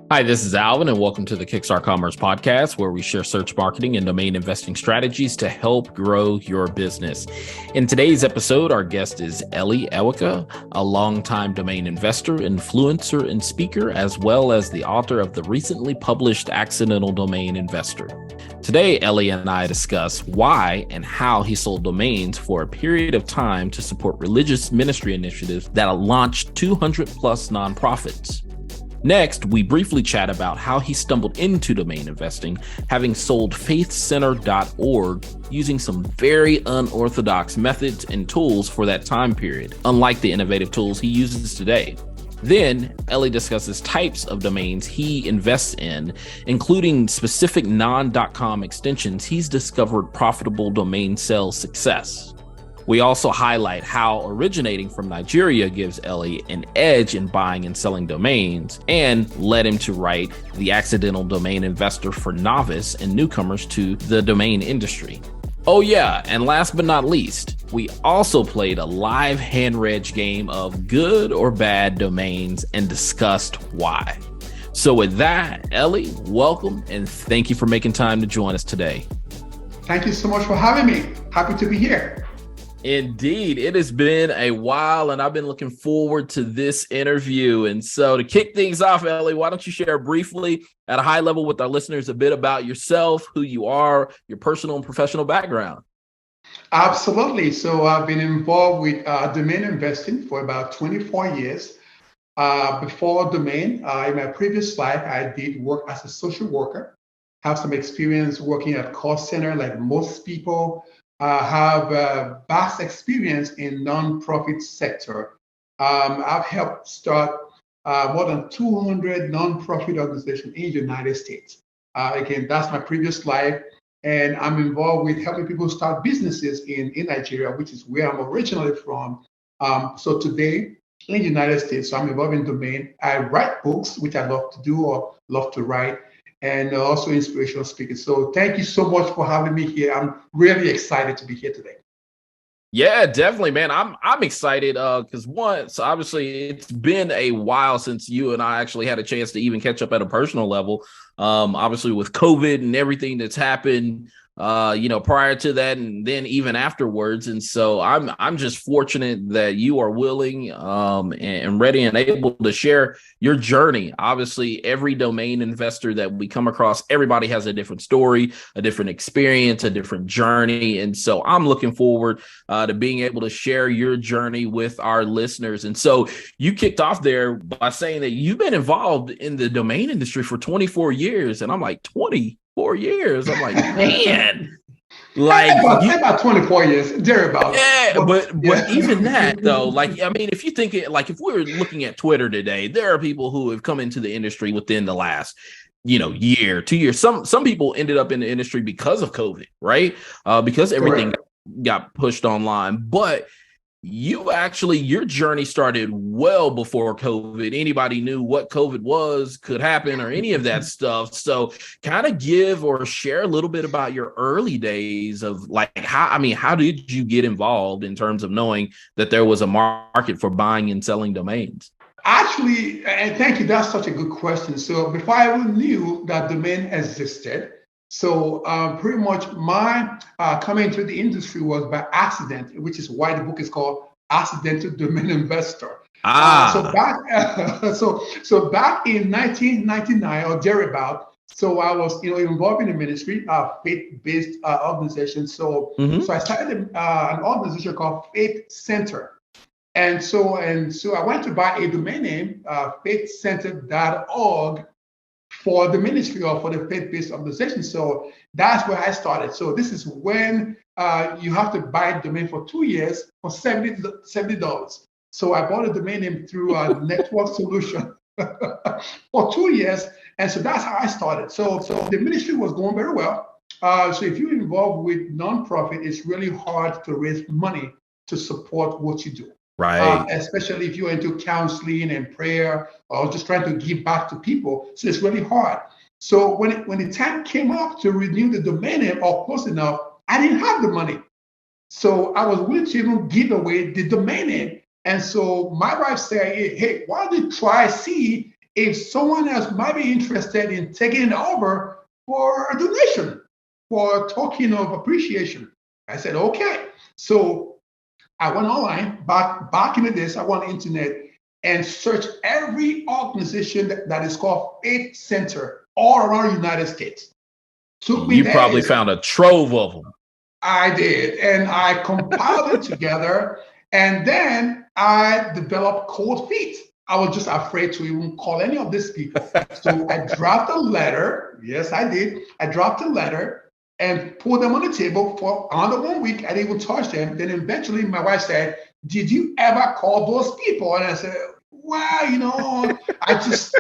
Hi, this is Alvin, and welcome to the Kickstart Commerce podcast, where we share search marketing and domain investing strategies to help grow your business. In today's episode, our guest is Elie Eweka, a longtime domain investor, influencer, and speaker, as well as the author of the recently published Accidental Domain Investor. Today, Elie and I discuss why and how he sold domains for a period of time to support religious ministry initiatives that launched 200 plus nonprofits. Next, we briefly chat about how he stumbled into domain investing, having sold faithcenter.org using some very unorthodox methods and tools for that time period, unlike the innovative tools he uses today. Then, Elie discusses types of domains he invests in, including specific non.com extensions he's discovered profitable domain sales success. We also highlight how originating from Nigeria gives Elie an edge in buying and selling domains and led him to write The Accidental Domain Investor for novice and newcomers to the domain industry. Oh yeah, and last but not least, we also played a live hand-reg game of good or bad domains and discussed why. So with that, Elie, welcome and thank you for making time to join us today. Thank you so much for having me. Happy to be here. Indeed, it has been a while, and I've been looking forward to this interview. And so to kick things off, Elie, why don't you share briefly at a high level with our listeners a bit about yourself, who you are, your personal and professional background? Absolutely. So I've been involved with domain investing for about 24 years. Before domain, in my previous life, I did work as a social worker, have some experience working at call center like most people. Have vast experience in nonprofit sector. I've helped start more than 200 nonprofit organizations in the United States. Again, that's my previous life, and I'm involved with helping people start businesses in Nigeria, which is where I'm originally from. So today in the United States, so I'm involved in domain. I write books, which I love to do or love to write, and also inspirational speaking. So thank you so much for having me here. I'm really excited to be here today. Yeah, definitely, man. I'm excited because so obviously it's been a while since you and I actually had a chance to even catch up at a personal level. Obviously with COVID and everything that's happened, prior to that and then even afterwards. And so I'm just fortunate that you are willing and ready and able to share your journey. Obviously, every domain investor that we come across, everybody has a different story, a different experience, a different journey. And so I'm looking forward to being able to share your journey with our listeners. And so you kicked off there by saying that you've been involved in the domain industry for 24 years. And I'm like, 24 years. I'm like, man, like about 24 years, thereabout. Yeah, but even that though, like, I mean, if you think it, like, if we're looking at Twitter today, there are people who have come into the industry within the last, year, 2 years. Some people ended up in the industry because of COVID, right? Because everything got pushed online, but your journey started well before COVID. Anybody knew what COVID was, could happen, or any of that stuff. So kind of give or share a little bit about your early days of how did you get involved in terms of knowing that there was a market for buying and selling domains? Actually, and thank you, that's such a good question. So before I even knew that domain existed, so pretty much my coming into the industry was by accident, which is why the book is called Accidental Domain Investor. So back in 1999 or thereabout, so I was involved in the ministry, faith-based organization. So I started an organization called Faith Center. And so I went to buy a domain name, faithcenter.org, for the ministry or for the faith-based organization. So that's where I started. So this is when you have to buy a domain for 2 years for $70. So I bought a domain name through a network solution for 2 years. And so that's how I started. So the ministry was going very well. So if you're involved with nonprofit, it's really hard to raise money to support what you do. Right. Especially if you're into counseling and prayer or just trying to give back to people. So it's really hard. So when the time came up to renew the domain name or close enough, I didn't have the money. So I was willing to even give away the domain name. And so my wife said, hey, why don't you see if someone else might be interested in taking it over for a donation, for a token of appreciation. I said, okay. So I went online, back in the days, I went on the internet and searched every organization that is called Faith Center all around the United States. Took me You days. probably found a trove of them. I did, and I compiled it together, and then I developed cold feet. I was just afraid to even call any of these people. So I dropped a letter. Yes, I did. I dropped a letter and put them on the table for under 1 week. I didn't even touch them. Then eventually my wife said, "Did you ever call those people?" And I said, "Well, I just..."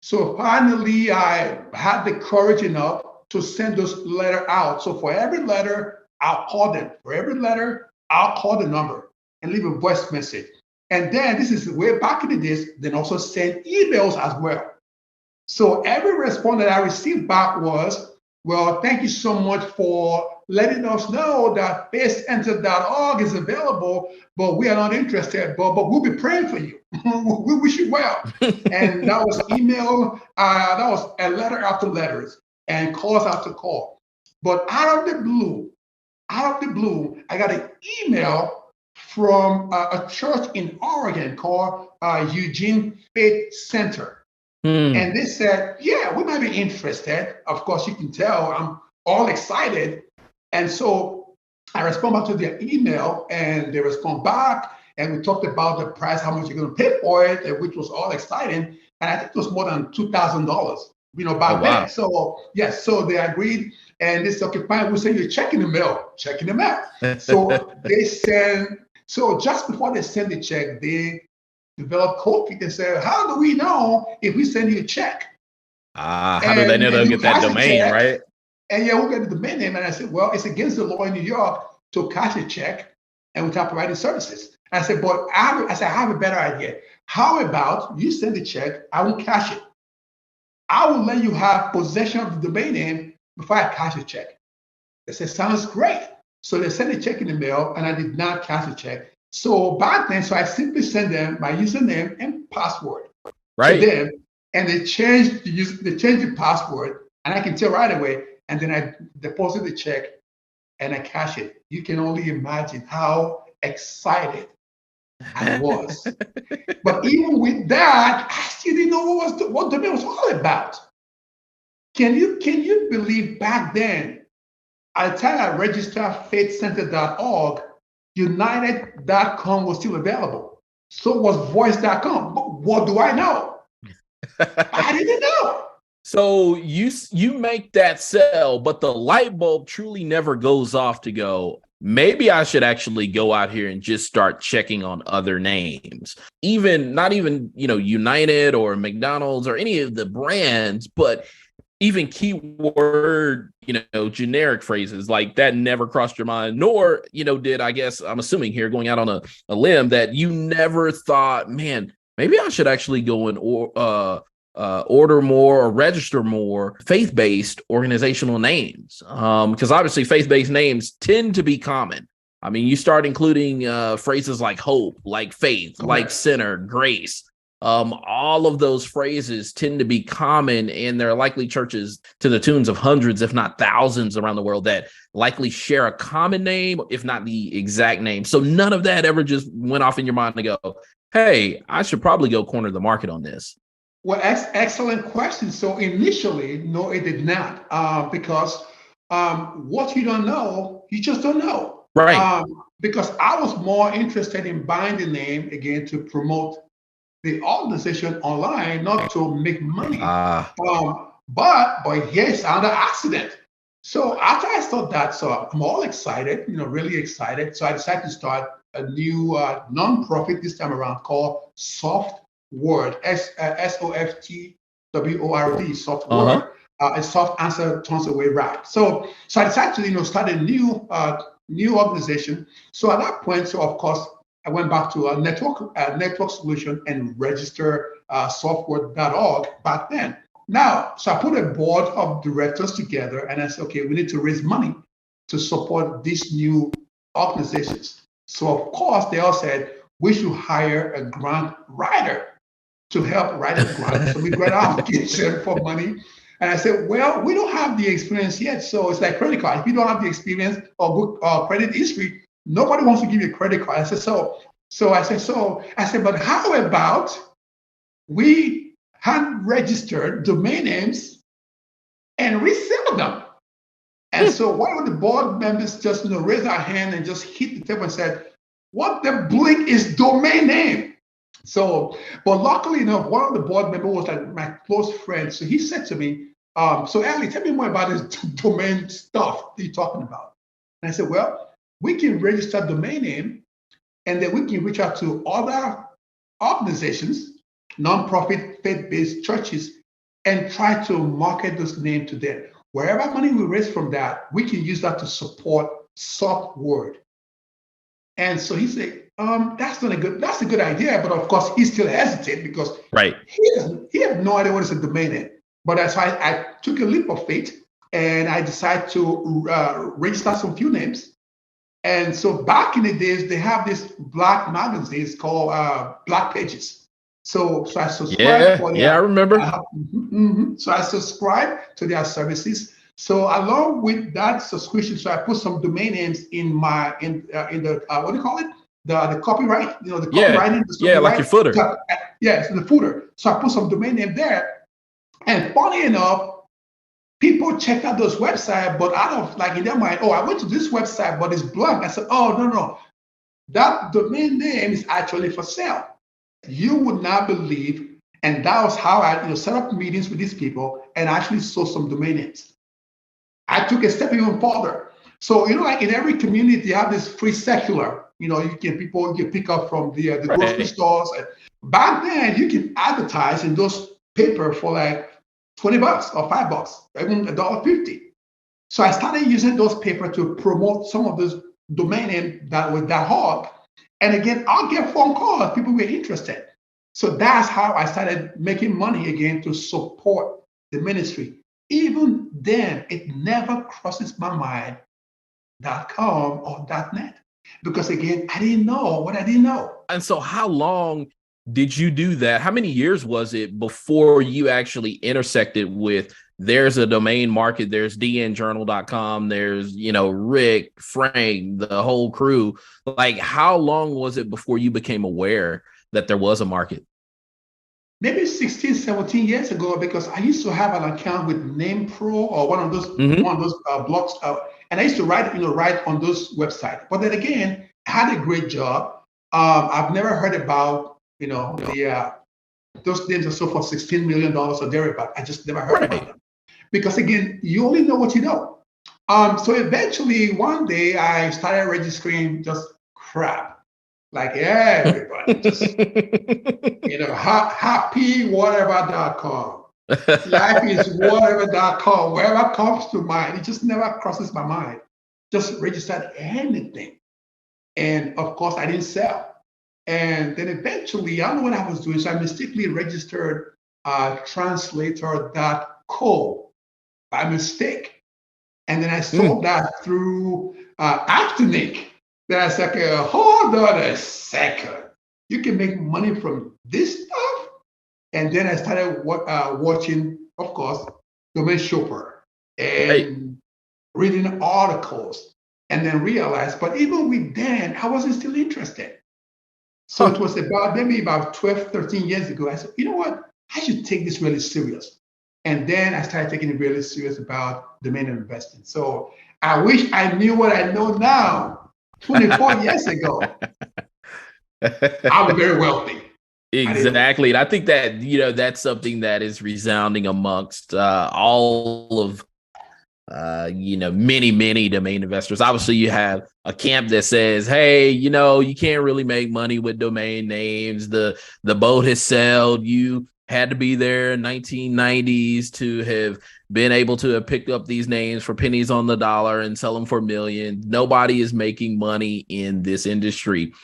So finally, I had the courage enough to send those letter out. So for every letter, I'll call them. For every letter, I'll call the number and leave a voice message. And then this is way back in the days, then also send emails as well. So every response that I received back was, "Well, thank you so much for letting us know that faithcenter.org is available, but we are not interested, but we'll be praying for you. We wish you well." And that was email, that was a letter after letters and calls after call. But out of the blue, I got an email from a church in Oregon called Eugene Faith Center. And they said, "Yeah, we might be interested." Of course, you can tell I'm all excited. And so I respond back to their email, and they respond back. And we talked about the price, how much you're going to pay for it, which was all exciting. And I think it was more than $2,000, back then. So, yes, so they agreed. And they said, "Okay, fine, we'll send you a check in the mail." Check in the mail. So just before they send the check, they developed code feet and said, "How do we know if we send you a check?" How do they know they'll get that domain, right? And yeah, we'll get the domain name. And I said, "Well, it's against the law in New York to cash a check and without providing services." And I said, "But I have a better idea. How about you send the check, I won't cash it. I will let you have possession of the domain name before I cash a check." They said, "Sounds great." So they sent a check in the mail, and I did not cash a check. So back then, I simply sent them my username and password to them, and they changed the password, and I can tell right away. And then I deposit the check and I cash it. You can only imagine how excited I was. But even with that, I still didn't know what domain was all about. Can you believe back then, at the time I registered faithcenter.org, United.com was still available. So was voice.com. But what do I know? I didn't know. So you make that sell, but the light bulb truly never goes off to go, maybe I should actually go out here and just start checking on other names. Not even, United or McDonald's or any of the brands, but even keyword, generic phrases like that never crossed your mind, nor, did, I guess, I'm assuming here, going out on a limb, that you never thought, man, maybe I should actually go and order more or register more faith-based organizational names. Because obviously faith-based names tend to be common. I mean, you start including phrases like hope, like faith, like center, grace. All of those phrases tend to be common, and there are likely churches to the tunes of hundreds, if not thousands around the world that likely share a common name, if not the exact name. So none of that ever just went off in your mind to go, hey, I should probably go corner the market on this. Well, excellent question. So initially, no, it did not, because what you don't know, you just don't know. Right. Because I was more interested in buying the name, again, to promote the organization online, not to make money. But yes, under accident. So after I thought that, so I'm all excited, really excited. So I decided to start a new nonprofit this time around called Soft Word, SOFTWORD, Soft Word. A soft answer turns away wrath. So I decided to start a new organization. So at that point, so of course, I went back to a network solution and register software.org back then. Now, so I put a board of directors together, and I said, okay, we need to raise money to support these new organizations. So of course, they all said we should hire a grant writer. to help write a grant, submit grant application for money. And I said, well, we don't have the experience yet. So it's like credit card. If you don't have the experience or good credit history, nobody wants to give you a credit card. I said, I said, but how about we hand register domain names and resell them? And so one of the board members just raised our hand and just hit the table and said, what the blink is domain name? So, but luckily enough, one of the board members was like my close friend. So he said to me, so Elie, tell me more about this domain stuff that you're talking about. And I said, well, we can register domain name and then we can reach out to other organizations, nonprofit, faith-based churches, and try to market those names to them. Wherever money we raise from that, we can use that to support soft word. And so he said, that's a good idea. But of course, he still hesitated because he had no idea what is a domain name. But that's why I took a leap of faith and I decided to register some few names. And so back in the days, they have this black magazines called Black Pages. So I subscribed for their, I remember. So I subscribed to their services. So along with that subscription, so I put some domain names in the what do you call it? The copyright, the copywriting. Like your footer. So the footer. So I put some domain name there. And funny enough, people check out those websites, but out of like in their mind, I went to this website, but it's blank. I said, no. That domain name is actually for sale. You would not believe. And that was how I set up meetings with these people and actually sold some domain names. I took a step even further. So, like in every community, you have this free secular. You can pick up from the grocery stores. And back then, you can advertise in those paper for like $20 or $5, even $1.50. So I started using those paper to promote some of those domain names that were that hard. And again, I'll get phone calls. People were interested. So that's how I started making money again to support the ministry. Even then, it never crosses my mind .com or .net. Because again, I didn't know what I didn't know. And so how long did you do that? How many years was it before you actually intersected with there's a domain market, there's dnjournal.com, there's, Rick, Frank, the whole crew. Like, how long was it before you became aware that there was a market? Maybe 16, 17 years ago, because I used to have an account with NamePro or one of those blogs. And I used to write on those websites. But then again, I had a great job. I've never heard about, those names are sold for $16 million or thereabout. I just never heard about them. Because again, you only know what you know. So eventually one day I started registering just crap. Like everybody, just, happywhatever.com. Life is whatever.com. Wherever comes to mind, it just never crosses my mind. Just registered anything. And of course, I didn't sell. And then eventually, I don't know what I was doing. So I mistakenly registered translator.co by mistake. And then I sold that through Afternic. Then I said, okay, hold on a second. You can make money from this stuff? And then I started watching, of course, Domain Shopper and reading articles, and then realized, but even with then, I wasn't still interested. So it was about 12, 13 years ago. I said, you know what? I should take this really serious. And then I started taking it really serious about domain investing. So I wish I knew what I know now 24 years ago. I'm very wealthy. Exactly. And I think that, that's something that is resounding amongst all of, many domain investors. Obviously, you have a camp that says, hey, you can't really make money with domain names. The boat has sailed. You had to be there in 1990s to have been able to have picked up these names for pennies on the dollar and sell them for millions. Nobody is making money in this industry.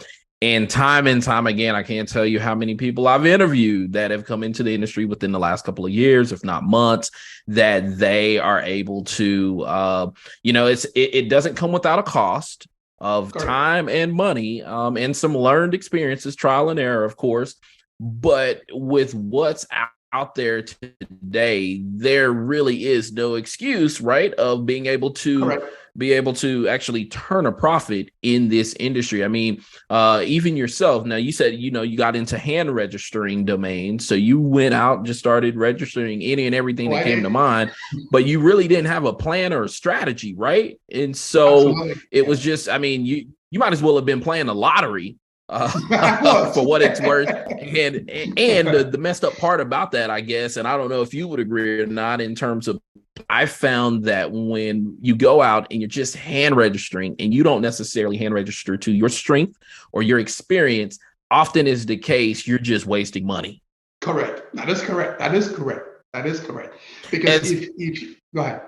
And time again, I can't tell you how many people I've interviewed that have come into the industry within the last couple of years, if not months, that they are able to, it doesn't come without a cost of time and money, and some learned experiences, trial and error, of course. But with what's out there today, there really is no excuse, right, of being able Correct. to actually turn a profit in this industry. I mean, even yourself. Now, you said you got into hand registering domains, so you went out and just started registering any and everything that came to mind, but you really didn't have a plan or a strategy, right? And so Absolutely. it was just, I mean, you might as well have been playing the lottery I was. for what it's worth. And the messed up part about that, I guess, and I don't know if you would agree or not, in terms of, I found that when you go out and you're just hand registering and you don't necessarily hand register to your strength or your experience, often is the case, you're just wasting money. Correct. That is correct. That is correct. That is correct. Because if go ahead.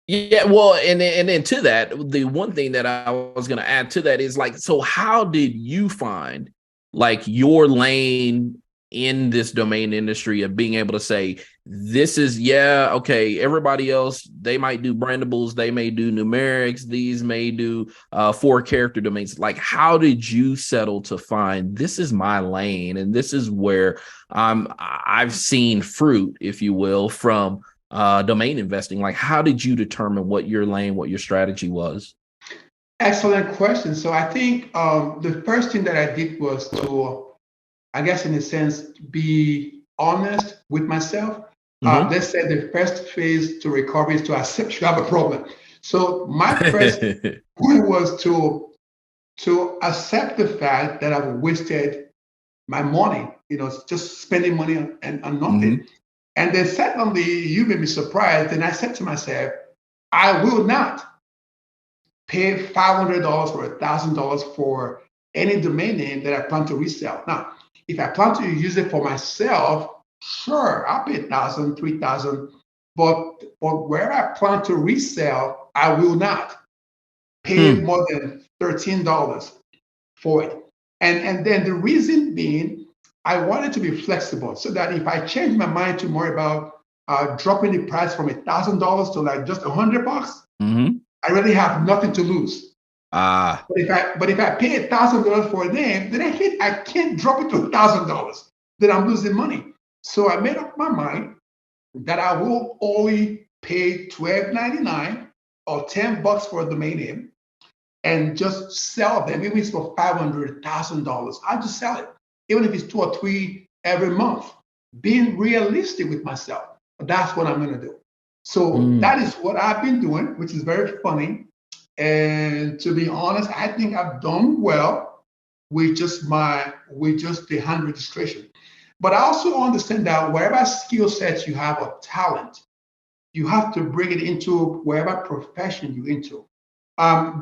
Yeah, well, and then to that, the one thing that I was going to add to that is, like, so how did you find like your lane in this domain industry of being able to say, this is, yeah, okay, everybody else, they might do brandables, they may do numerics, these may do 4-character domains. Like, how did you settle to find, this is my lane and this is where I've seen fruit, if you will, from domain investing? Like, how did you determine what your lane, what your strategy was? Excellent question. So I think the first thing that I did was to, I guess, in a sense, be honest with myself. They said the first phase to recovery is to accept you have a problem. So my first point was to accept the fact that I've wasted my money, just spending money on nothing. And then secondly, you may be surprised. And I said to myself, I will not pay $500 or $1,000 for any domain name that I plan to resell. Now, if I plan to use it for myself, sure, I'll pay $1,000, $3,000. But where I plan to resell, I will not pay more than $13 for it. And then the reason being, I wanted to be flexible so that if I change my mind tomorrow about dropping the price from $1,000 to like just $100, I really have nothing to lose. But if I pay $1,000 for a name, then I can't drop it to $1,000. Then I'm losing money. So I made up my mind that I will only pay $12.99 or $10 for a domain name and just sell them. Even if it's for $500, $1,000, I'll just sell it. Even if it's 2 or 3 every month, being realistic with myself. That's what I'm going to do. So that is what I've been doing, which is very funny. And to be honest, I think I've done well with just the hand registration. But I also understand that wherever skill sets you have or talent, you have to bring it into wherever profession you're into.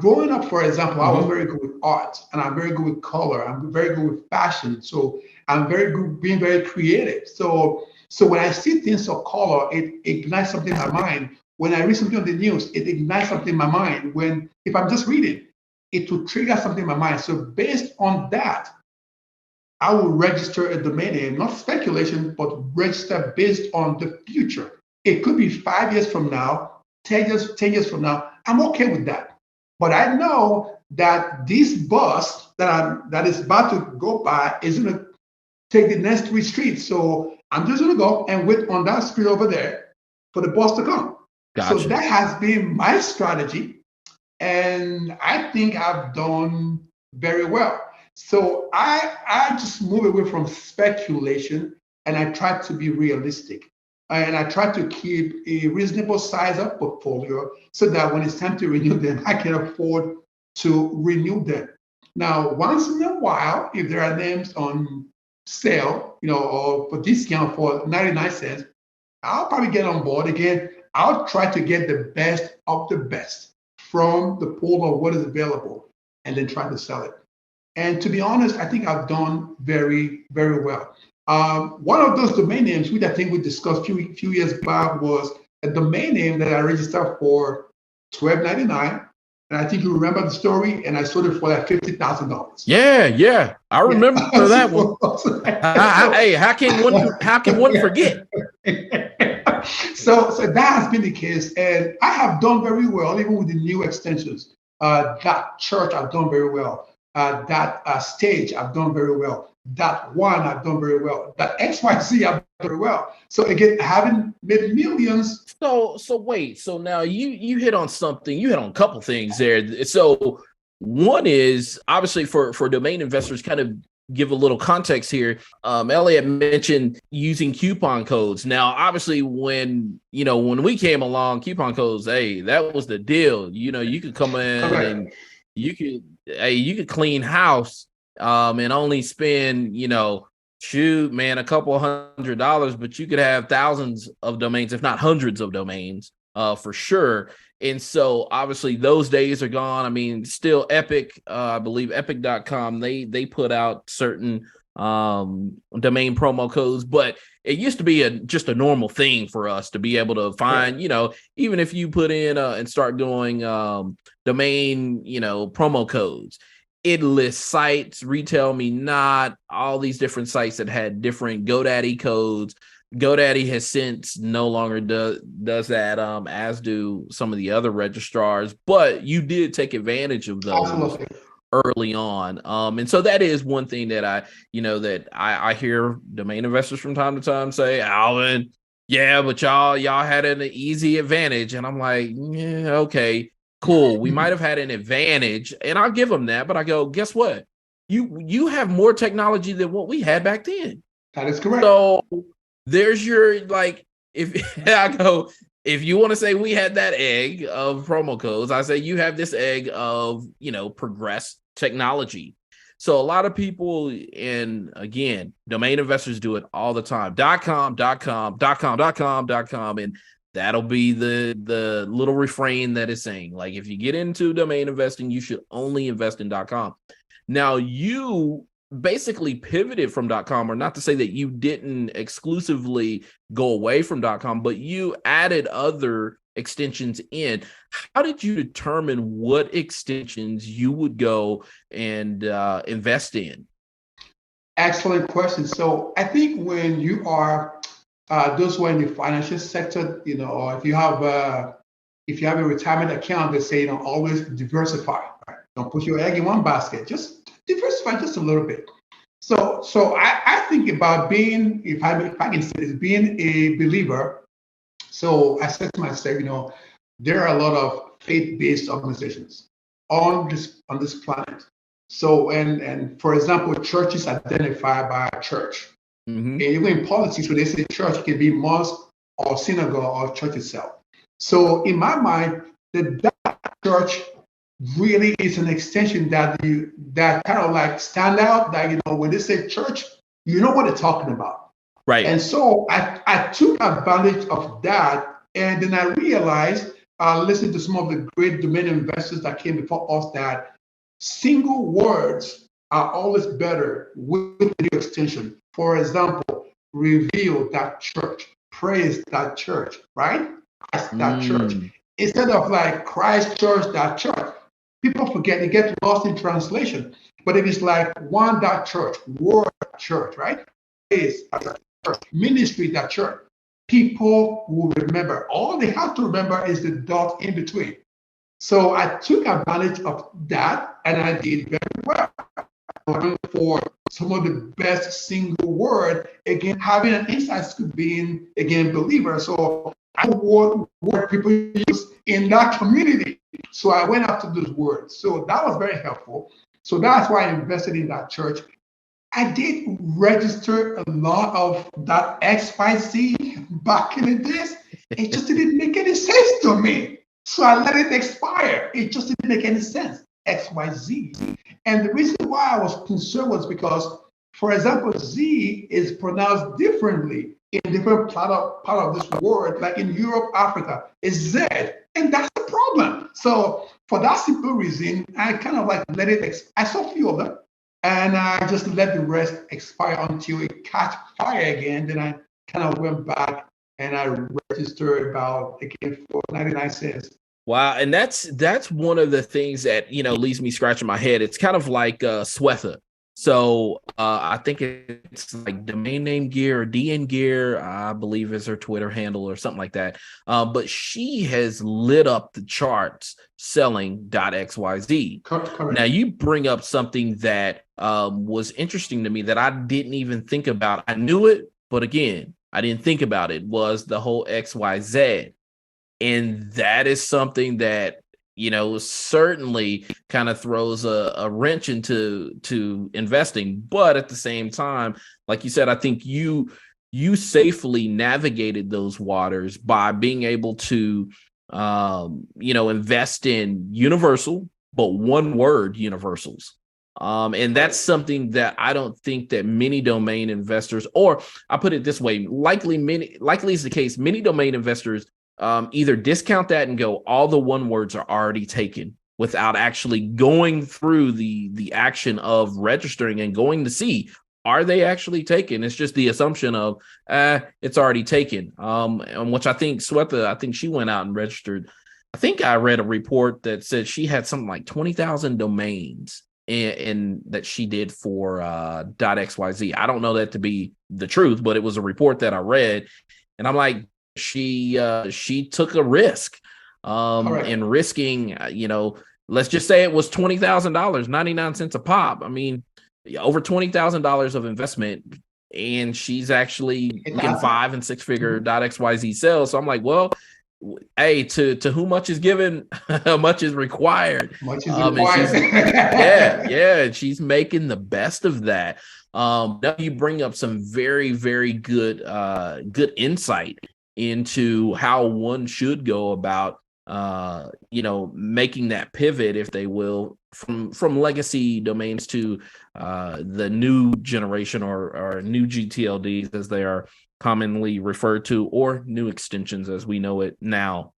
Growing up, for example, I was very good with art, and I'm very good with color. I'm very good with fashion. So I'm very good being very creative. So when I see things of color, it ignites something in my mind. When I read something on the news, it ignites something in my mind. If I'm just reading, it will trigger something in my mind. So based on that, I will register a domain name, not speculation, but register based on the future. It could be 5 years from now, 10 years from now. I'm okay with that. But I know that this bus that is about to go by is going to take the next 3 streets. So I'm just going to go and wait on that street over there for the bus to come. Gotcha. So that has been my strategy. And I think I've done very well. So I just move away from speculation and I try to be realistic. And I try to keep a reasonable size of portfolio so that when it's time to renew them, I can afford to renew them. Now, once in a while, if there are names on sale, or for discount for 99 cents, I'll probably get on board again. I'll try to get the best of the best from the pool of what is available and then try to sell it. And to be honest, I think I've done very, very well. One of those domain names, which I think we discussed a few years back, was a domain name that I registered for $12.99. And I think you remember the story, and I sold it for like $50,000. Yeah, I remember that one. Hey, how can one forget? So that has been the case, and I have done very well, even with the new extensions. That church, I've done very well. that stage, I've done very well. That one, I've done very well. That XYZ, I've done very well. So again, having made millions. So wait. So now you hit on something. You hit on a couple things there. So one is obviously for domain investors, kind of give a little context here. Elie had mentioned using coupon codes. Now, obviously, when we came along, coupon codes, hey, that was the deal. You could come in and you could clean house and only spend, shoot, man, a couple $100, but you could have thousands of domains, if not hundreds of domains, for sure. And so obviously those days are gone. I mean, still Epic, I believe epic.com, they put out certain domain promo codes, but it used to be just a normal thing for us to be able to find, even if you put in and start doing domain, promo codes, it lists sites, Retail Me Not, all these different sites that had different GoDaddy codes. GoDaddy has since no longer does that, as do some of the other registrars, but you did take advantage of those. Absolutely. Early on. And so that is one thing that I hear domain investors from time to time say, Alvin, yeah, but y'all had an easy advantage. And I'm like, yeah, okay, cool. We might have had an advantage, and I'll give them that, but I go, guess what? You have more technology than what we had back then. That is correct. So there's your, if you want to say we had that egg of promo codes, I say you have this egg of, progressed technology. So a lot of people, and again, domain investors do it all the time. .com, and that'll be the little refrain that is saying, like, if you get into domain investing, you should only invest in .com. Now, you basically pivoted from .com, or not to say that you didn't exclusively go away from .com, but you added other extensions in. How did you determine what extensions you would go and invest in? Excellent question. So I think when you are those who are in the financial sector, or if you have a retirement account, they say, always diversify. Right? Don't put your egg in one basket. Just diversify just a little bit. So I think about being, if I can say this, being a believer. So I said to myself, there are a lot of faith-based organizations on this planet. So and for example, churches identified by a church. Mm-hmm. And even in politics, when they say church, it can be mosque or synagogue or church itself. So in my mind, that church really is an extension that kind of like stand out, that when they say church, you know what they're talking about. Right. And so I took advantage of that, and then I realized, listening to some of the great domain investors that came before us, that single words are always better with the new extension. For example, reveal that church, praise that church, right? Christ that church. Instead of like Christ church that church. People forget, they get lost in translation. But if it's like one that church, word that church, right? Praise that church, ministry that church, people will remember. All they have to remember is the dot in between. So I took advantage of that, and I did very well. For some of the best single word, again, having an inside scoop, being, again, believer. So I know what people use in that community. So I went after those words. So that was very helpful. So that's why I invested in that church. I did register a lot of that XYZ back in the days. It just didn't make any sense to me. So I let it expire. It just didn't make any sense. XYZ. And the reason why I was concerned was because, for example, Z is pronounced differently in different part of this word. Like in Europe, Africa, is Z. And that's the problem. So for that simple reason, I kind of like let it I saw a few of them, and I just let the rest expire until it catch fire again. Then I kind of went back and I registered about, again, for 99 cents. Wow. And that's one of the things that, leaves me scratching my head. It's kind of like Swetha. So I think it's like domain name gear or DN gear, I believe is her Twitter handle or something like that. But she has lit up the charts selling .xyz. Now Correct. you bring up something that was interesting to me that I didn't even think about. I knew it, but again, I didn't think about it, was the whole XYZ. And that is something that, certainly kind of throws a wrench into investing. But at the same time, like you said, I think you safely navigated those waters by being able to invest in universal, but one word universals. And that's something that I don't think that many domain investors, or I put it this way, likely is the case, many domain investors either discount that and go, all the one words are already taken, without actually going through the action of registering and going to see, are they actually taken? It's just the assumption of it's already taken. And which I think Swetha, I think she went out and registered. I think I read a report that said she had something like 20,000 domains in that she did for .xyz. I don't know that to be the truth, but it was a report that I read, and I'm like, she took a risk, and risking, let's just say it was $20,000, 99 cents a pop. I mean, over $20,000 of investment, and she's actually getting 5 and 6 figure .xyz sales. So I'm like, well, hey, to whom much is given, much is required. Much is required. And she's making the best of that. Now you bring up some very, very good insight into how one should go about making that pivot, if they will, from legacy domains to the new generation, or new GTLDs as they are commonly referred to, or new extensions as we know it now.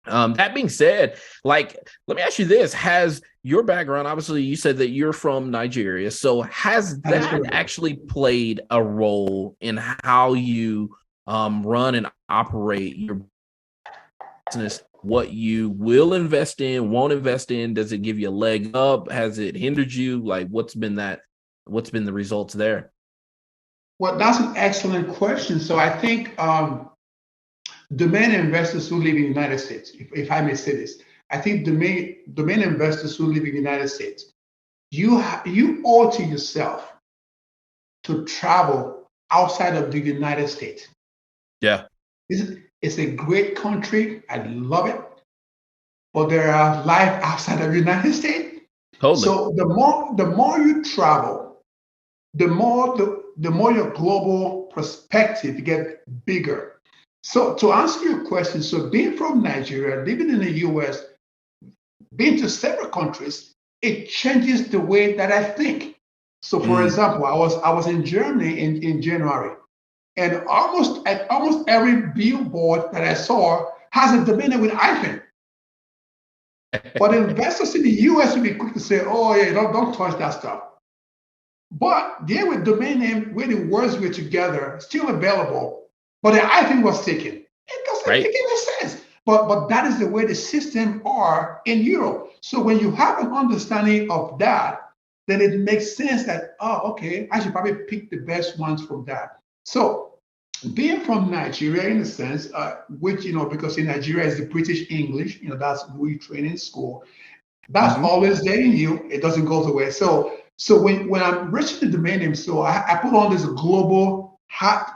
That being said, let me ask you this: has your background, obviously you said that you're from Nigeria, so has that actually played a role in how you run and operate your business? What you will invest in, won't invest in? Does it give you a leg up? Has it hindered you? What's been the results there? Well, that's an excellent question. So I think domain investors who live in the United States, if I may say this, I think domain investors who live in the United States, you owe to yourself to travel outside of the United States. Yeah. It's a great country. I love it. But there are life outside of the United States. Totally. So the more you travel, the more your global perspective gets bigger. So to answer your question, so being from Nigeria, living in the US, being to several countries, it changes the way that I think. So for example, I was in Germany in January, and almost every billboard that I saw has a domain name with hyphen. But investors in the US will be quick to say, oh yeah, don't touch that stuff. But there with domain name where the words were together, still available, but the hyphen was taken. It doesn't make any sense. But that is the way the system are in Europe. So when you have an understanding of that, then it makes sense that, oh, okay, I should probably pick the best ones from that. So being from Nigeria, in a sense, which, because in Nigeria is the British English, that's we train in school. That's always there in you. It doesn't go away. So when I'm reaching the domain name, so I put on this global hat,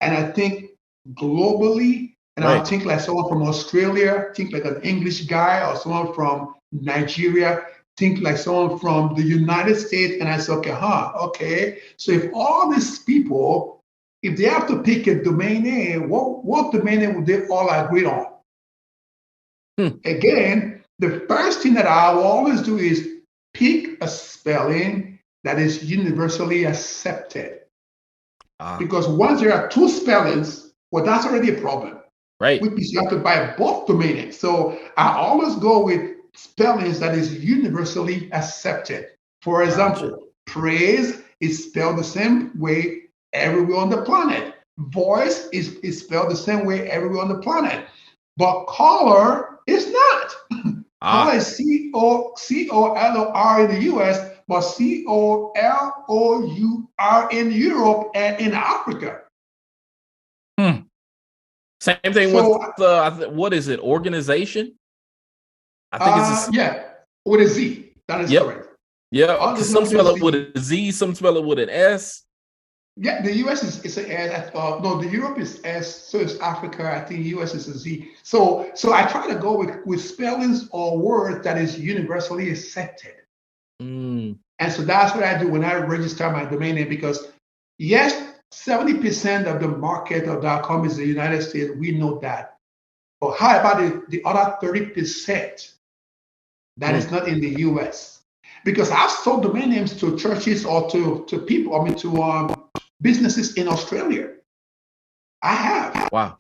and I think globally, and I'll think like someone from Australia, think like an English guy, or someone from Nigeria, think like someone from the United States. And I say, okay. So if all these people, if they have to pick a domain name, what domain name would they all agree on? Again, the first thing that I will always do is pick a spelling that is universally accepted. Because once there are two spellings, well, that's already a problem. Right. Which means you have to buy both domain names. So I always go with spellings that is universally accepted. For example, praise is spelled the same way everywhere on the planet. Voice is spelled the same way everywhere on the planet. But color is not. Color is COLOR in the US, but COLOUR in Europe and in Africa. Same thing So, with what is it? Organization? I think it's with a Z. That is correct. Yeah, Oh, because there's some no spell it Z. with a Z, some spell it with an S. Yeah, the US is an S. No, the Europe is S. So is Africa. I think US is a Z. So I try to go with spellings or words that is universally accepted. And so that's what I do when I register my domain name, because yes, 70% of the market of .com is the United States. We know that. But how about the other 30% that is not in the US? Because I've sold domain names to churches or to people, to businesses in Australia. I have. Wow.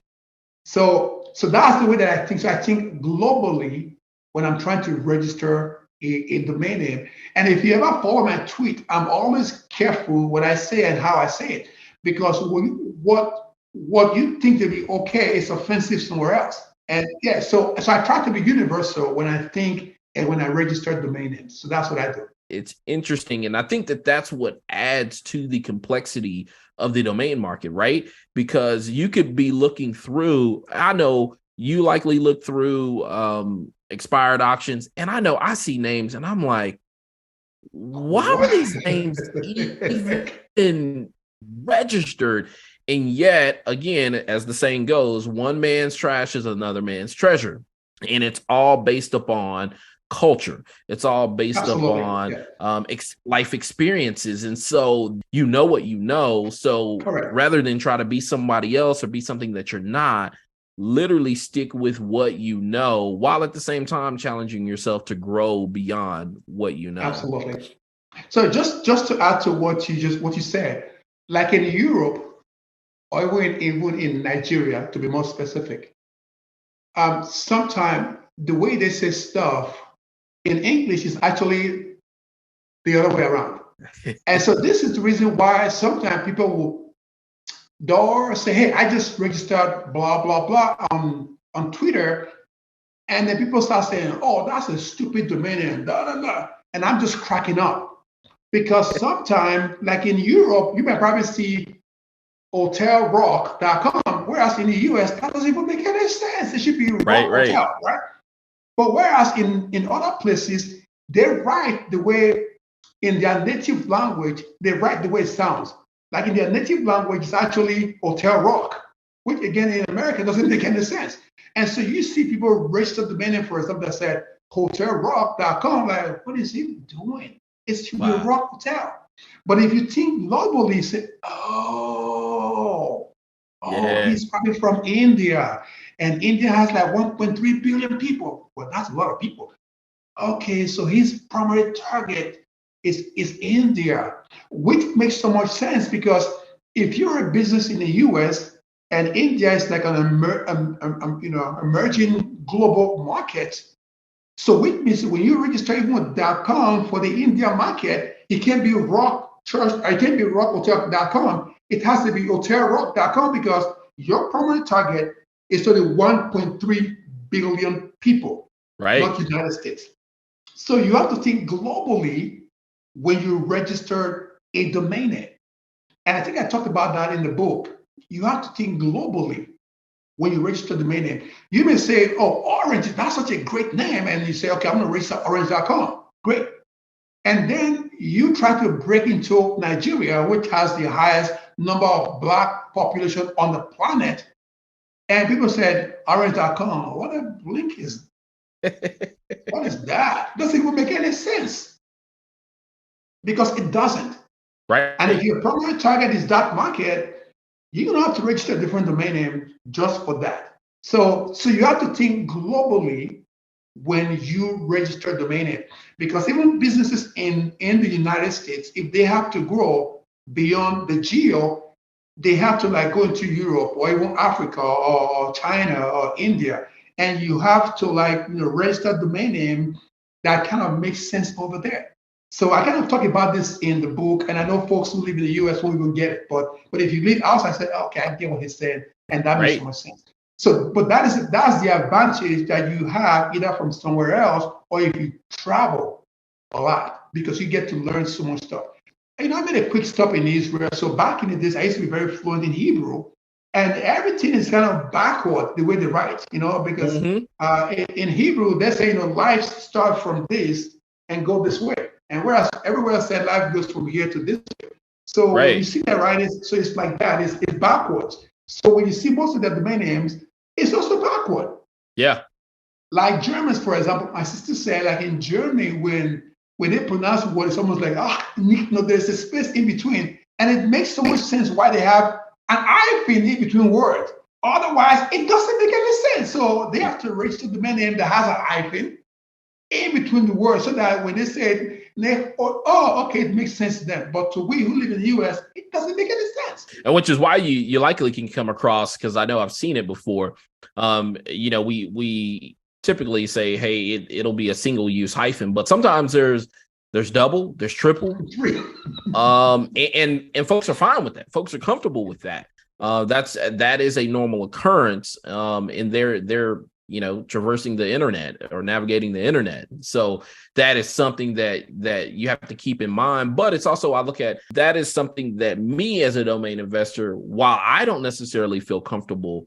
So that's the way that I think. So I think globally when I'm trying to register a domain name. And if you ever follow my tweet, I'm always careful what I say and how I say it, because what you think to be okay is offensive somewhere else. And so I try to be universal when I think and when I register domain names. So that's what I do. It's interesting. And I think that's what adds to the complexity of the domain market, right? Because you could be looking through, I know you likely look through expired auctions, and I know I see names and I'm like, why were these names even registered? And yet, again, as the saying goes, one man's trash is another man's treasure. And it's all based upon culture. It's all based upon life experiences. And so you know what you know. So rather than try to be somebody else or be something that you're not, literally stick with what you know, while at the same time challenging yourself to grow beyond what you know. Absolutely. So just to add to what you said, like in Europe, or even in Nigeria, to be more specific, sometimes the way they say stuff in English is actually the other way around. And so this is the reason why sometimes people will say, hey, I just registered blah, blah, blah on Twitter. And then people start saying, oh, that's a stupid domain name, da, da, da. And I'm just cracking up. Because sometimes, like in Europe, you might probably see hotelrock.com, whereas in the US, that doesn't even make any sense. It should be rock hotel, right? But whereas in other places, they write the way, in their native language, they write the way it sounds. Like in their native language, it's actually Hotel Rock, which again in America doesn't make any sense. And so you see people register the domain name for something that said hotelrock.com, like, what is he doing? It should be a rock hotel. But if you think globally, you say, he's probably from India. And India has like 1.3 billion people. Well, that's a lot of people. Okay, so his primary target is India, which makes so much sense, because if you're a business in the US and India is like an emerging global market, so which means when you register even with .com for the India market, it can't be rock church, it can't be rockhotel.com. It has to be hotelrock.com, because your primary target is to the 1.3 billion people, not United States. So you have to think globally when you register a domain name. And I think I talked about that in the book. You have to think globally when you register the domain name. You may say, oh, Orange, that's such a great name. And you say, okay, I'm going to register orange.com. Great. And then you try to break into Nigeria, which has the highest number of Black population on the planet. And people said, orange.com, what a link is what is that? Doesn't even make any sense, because it doesn't. Right. And if your primary target is that market, you're going to have to register a different domain name just for that. So you have to think globally when you register a domain name, because even businesses in the United States, if they have to grow beyond the geo, they have to like go into Europe or even Africa or China or India. And you have to register a domain name that kind of makes sense over there. So I kind of talk about this in the book, and I know folks who live in the US won't even get it. But if you live outside, I said, okay, I get what he said, and that makes so much sense. So, but that's the advantage that you have either from somewhere else or if you travel a lot. because you get to learn so much stuff. I made a quick stop in Israel. So back in the days, I used to be very fluent in Hebrew, and everything is kind of backward the way they write, because in Hebrew, they say, life starts from this and go this way. And whereas everywhere else said life goes from here to this way. So when you see that writing, so it's like that, it's backwards. So when you see most of the domain names, it's also backward. Yeah. Like Germans, for example, my sister said, like in Germany, when they pronounce a word, it's almost like, there's a space in between. And it makes so much sense why they have an hyphen in between words. Otherwise, it doesn't make any sense. So they have to register the domain name that has a hyphen in between the words so that when they say, okay, it makes sense to them. But to we who live in the US, it doesn't make any sense. And which is why you likely can come across, because I know I've seen it before. We typically say, hey, it'll be a single use hyphen, but sometimes there's double, there's triple. And folks are fine with that. Folks are comfortable with that. That is a normal occurrence in their traversing the internet or navigating the internet. So that is something that you have to keep in mind. But it's also, I look at that is something that me as a domain investor, while I don't necessarily feel comfortable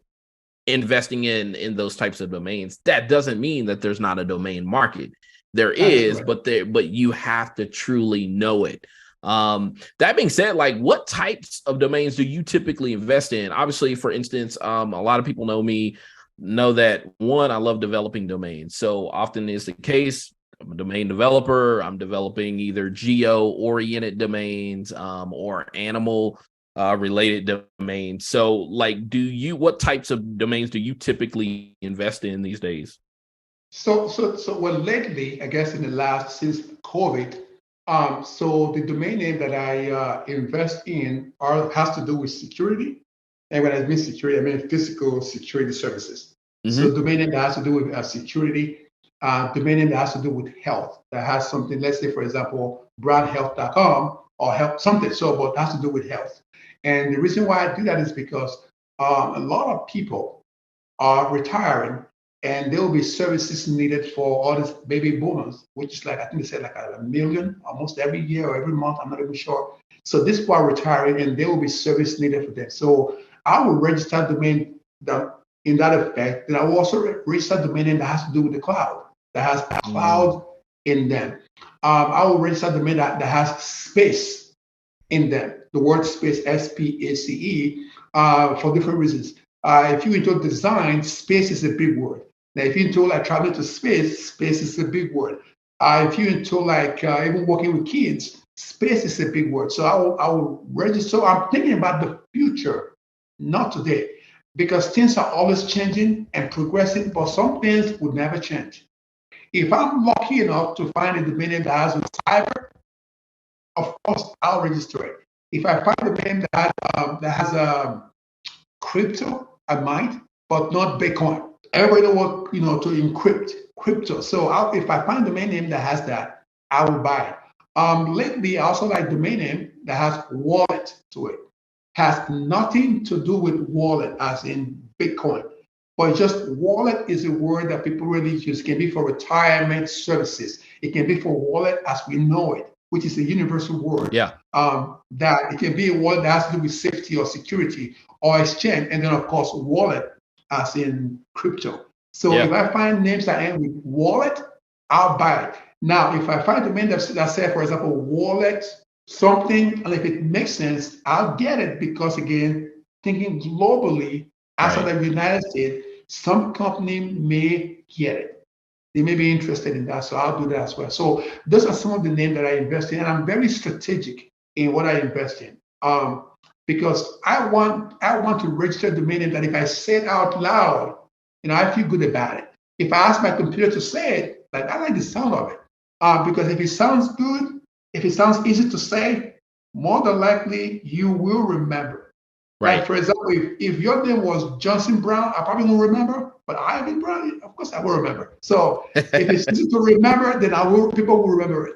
investing in those types of domains, that doesn't mean that there's not a domain market. There is, but you have to truly know it. That being said, like, what types of domains do you typically invest in? Obviously, for instance, a lot of people know that, one, I love developing domains. So often is the case, I'm a domain developer. I'm developing either geo-oriented domains or animal related domains. So like, what types of domains do you typically invest in these days? So well, lately, I guess since COVID, so the domain name that I invest in has to do with security. And when I mean security, I mean physical security services. So domain name that has to do with security, domain name that has to do with health, that has something, let's say, for example, brandhealth.com or health something. So, but it has to do with health. And the reason why I do that is because a lot of people are retiring, and there will be services needed for all this baby boomers, which is like, I think they said like 1 million almost every year or every month. I'm not even sure. So this people are retiring, and there will be service needed for them. So I will register domain in that effect. Then I will also register domain name that has to do with the cloud, that has cloud in them. I will register domain that has space in them. The word space, SPACE, for different reasons. If you're into design, space is a big word. Now, if you're into like traveling to space, space is a big word. If you're into like even working with kids, space is a big word. So I will register. So I'm thinking about the future, not today, because things are always changing and progressing, but some things would never change. If I'm lucky enough to find a domain name that has a cyber, of course, I'll register it. If I find a domain that has crypto, I might, but not Bitcoin. Everybody wants to encrypt crypto. So if I find a domain name that has that, I will buy it. Lately, I also like domain name that has wallet to it. Has nothing to do with wallet as in Bitcoin, but just wallet is a word that people really use. It can be for retirement services. It can be for wallet as we know it, which is a universal word. Yeah. That it can be a wallet that has to do with safety or security or exchange, and then of course wallet as in crypto. So if I find names that end with wallet, I'll buy it. Now, if I find a domain that says, for example, wallet something, and if it makes sense, I'll get it, because again, thinking globally outside of the United States, some company may get it. They may be interested in that, so I'll do that as well. So those are some of the names that I invest in, and I'm very strategic in what I invest in, because I want to register a domain name that if I say it out loud, I feel good about it. If I ask my computer to say it, like I like the sound of it, because if it sounds good, if it sounds easy to say, more than likely you will remember. Right. Like, for example, if your name was Johnson Brown, I probably won't remember, but Ivan Brown, of course I will remember. So if it's easy to remember, then people will remember it.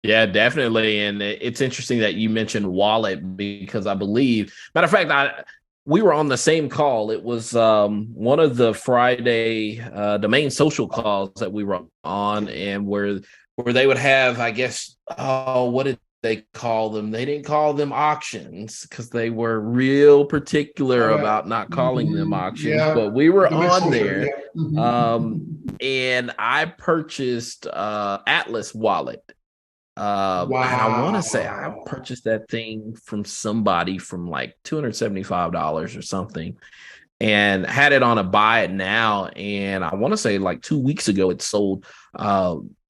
Yeah, definitely. And it's interesting that you mentioned wallet, because I believe, matter of fact, we were on the same call. It was one of the Friday domain social calls that we were on, and where where they would have, I guess, oh, what did they call them? They didn't call them auctions because they were real particular about not calling them auctions, Yeah, but we were the best on social. there. And I purchased Atlas wallet. And I want to say I Wow. purchased that thing from somebody from like $275 or something, and had it on a buy it now. And I want to say like 2 weeks ago, it sold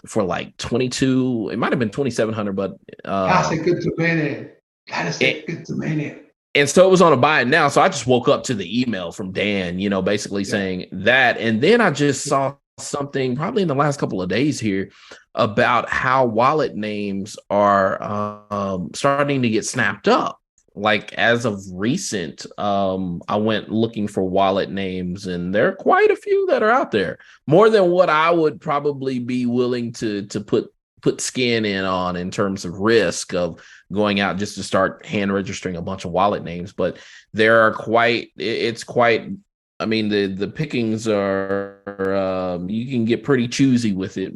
for like 22. It might have been 2,700, but That's a good domain name. That is a it, good domain name. and so it was on a buy it now. So I just woke up to the email from Dan, basically Yeah. saying that. And then I just saw something probably in the last couple of days here about how wallet names are starting to get snapped up. Like as of recent, I went looking for wallet names, and there are quite a few that are out there, more than what I would probably be willing to put skin in terms of risk of going out just to start hand registering a bunch of wallet names. But there are it's quite, I mean, the pickings are, you can get pretty choosy with it,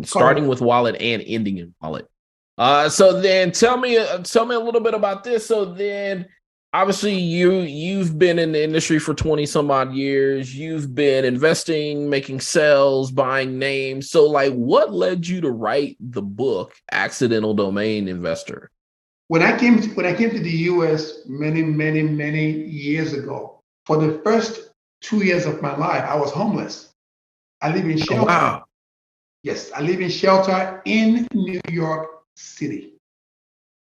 starting with wallet and ending in wallet. So then tell me a little bit about this. So then obviously you've been in the industry for 20 some odd years. You've been investing, making sales, buying names. So like what led you to write the book Accidental Domain Investor? When I came to the US many years ago, for the first 2 years of my life, I was homeless. I live in shelter. Wow. Yes, I live in shelter in New York City.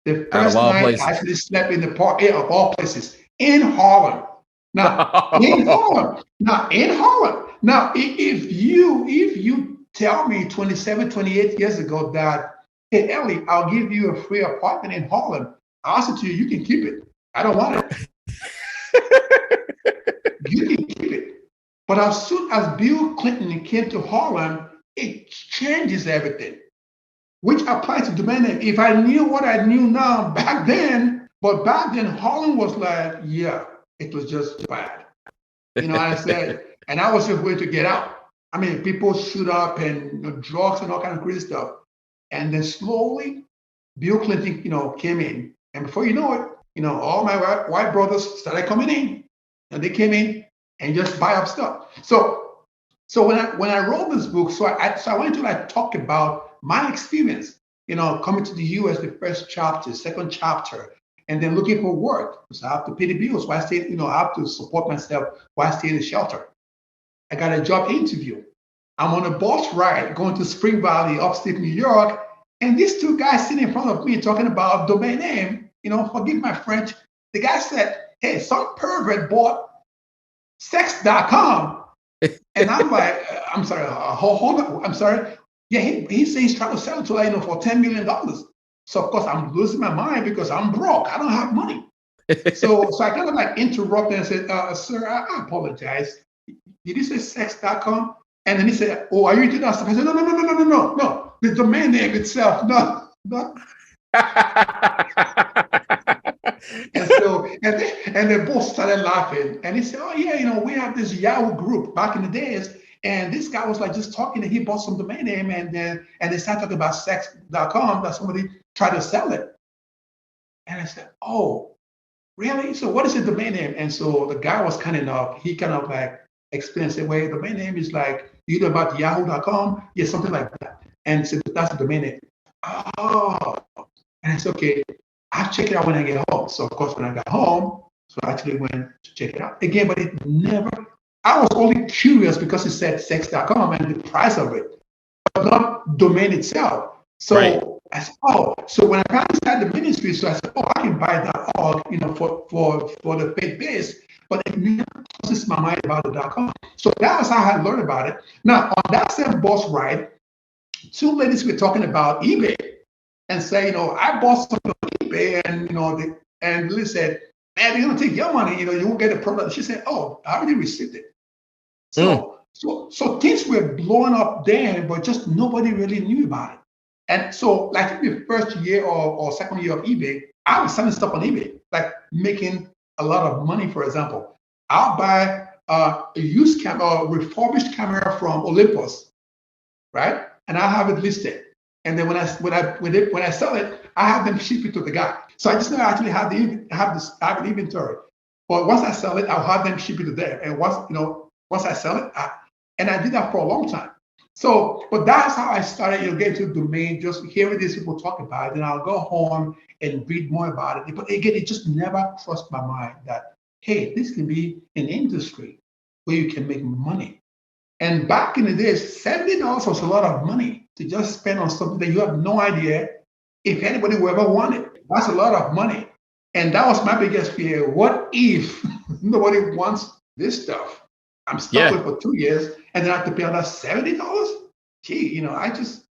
The Out of first all night places. I actually slept in the park, of all places, in Harlem. Now, in Harlem. Now, in Harlem. Now, if you tell me 27, 28 years ago that, hey, Elie, I'll give you a free apartment in Harlem, I'll say to you, you can keep it. I don't want it. You can keep it. But as soon as Bill Clinton came to Harlem, it changes everything, which applies to domain name. If I knew what I knew now back then, but back then Harlem was like, yeah, it was just bad. I said, and I was just going to get out. I mean, people shoot up and drugs and all kind of crazy stuff. And then slowly, Bill Clinton, came in. And before you know it, all my white brothers started coming in. And they came in and just buy up stuff. So when I wrote this book, so I wanted to like talk about my experience, coming to the US, the first chapter, second chapter, and then looking for work. So I have to pay the bills. So I stayed, I have to support myself while I stay in the shelter. I got a job interview. I'm on a bus ride going to Spring Valley, upstate New York, and these two guys sitting in front of me talking about domain name. Forgive my French. The guy said, "Hey, some pervert bought sex.com." And I'm like, I'm sorry, hold on. I'm sorry. Yeah, he's saying he's trying to sell it to for $10 million. So of course I'm losing my mind because I'm broke. I don't have money. So I kind of like interrupted and said, sir, I apologize. Did you say sex.com? And then he said, oh, are you into that stuff? I said, no. The domain name itself, no. And so, and they both started laughing. And he said, oh yeah, we have this Yahoo group back in the days. And this guy was like just talking, and he bought some domain name, and they started talking about sex.com that somebody tried to sell it. And I said, oh, really? So what is the domain name? And so the guy was kind enough, he kind of like explained, said, well, the domain name is like, you know about yahoo.com? Yeah, something like that. And so that's the domain name. Oh, and I said, okay, I'll check it out when I get home. So of course, when I got home, so I actually went to check it out again, but it never, I was only curious because it said sex.com and the price of it, but not domain itself. So right. I said, oh, so when I finally started the ministry, so I said, oh, I can buy that org, for the faith base, but it never crosses my mind about the .com. So that was how I learned about it. Now, on that same bus ride, two ladies were talking about eBay and say, I bought something on eBay, and and Liz said, man, they're gonna take your money, you won't get a product. She said, oh, I already received it. So things were blowing up then, but just nobody really knew about it. And so, like in the first year or second year of eBay, I was selling stuff on eBay, like making a lot of money. For example, I'll buy a used camera or refurbished camera from Olympus, right? And I'll have it listed. And then when I sell it, I have them ship it to the guy. So I just never actually have an inventory. But once I sell it, I'll have them ship it to there. And once I sell it, and I did that for a long time. So, but that's how I started, getting to the domain, just hearing these people talk about it. And I'll go home and read more about it. But again, it just never crossed my mind that, hey, this can be an industry where you can make money. And back in the days, $70 was a lot of money to just spend on something that you have no idea if anybody will ever want it. That's a lot of money. And that was my biggest fear. What if nobody wants this stuff? I'm stuck with it for 2 years and then I have to pay another $70? Gee, I just...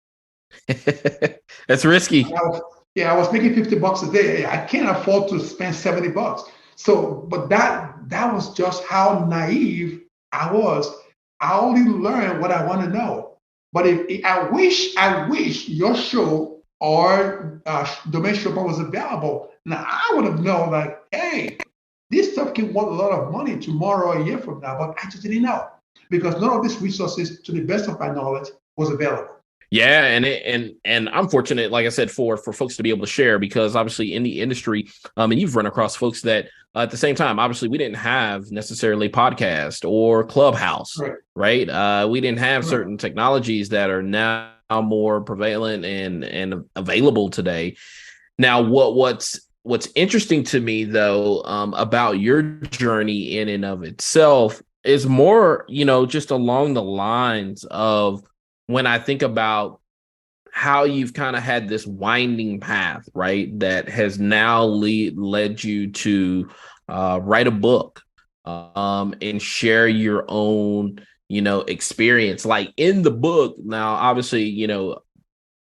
That's risky. I was making $50 a day. I can't afford to spend $70. So, but that was just how naive I was. I only learned what I want to know. But I wish your show or Domain Shopper was available. Now I would have known, like, hey, this stuff can worth a lot of money tomorrow or a year from now. But I just didn't know because none of these resources, to the best of my knowledge, was available. Yeah, and I'm fortunate, like I said, for folks to be able to share, because obviously in the industry, and you've run across folks that at the same time, obviously we didn't have necessarily podcast or Clubhouse, right? We didn't have certain technologies that are now more prevalent and available today. Now, what's interesting to me though about your journey in and of itself is more, just along the lines of, when I think about how you've kind of had this winding path, right, that has now led you to write a book and share your own, experience. Like in the book, now, obviously,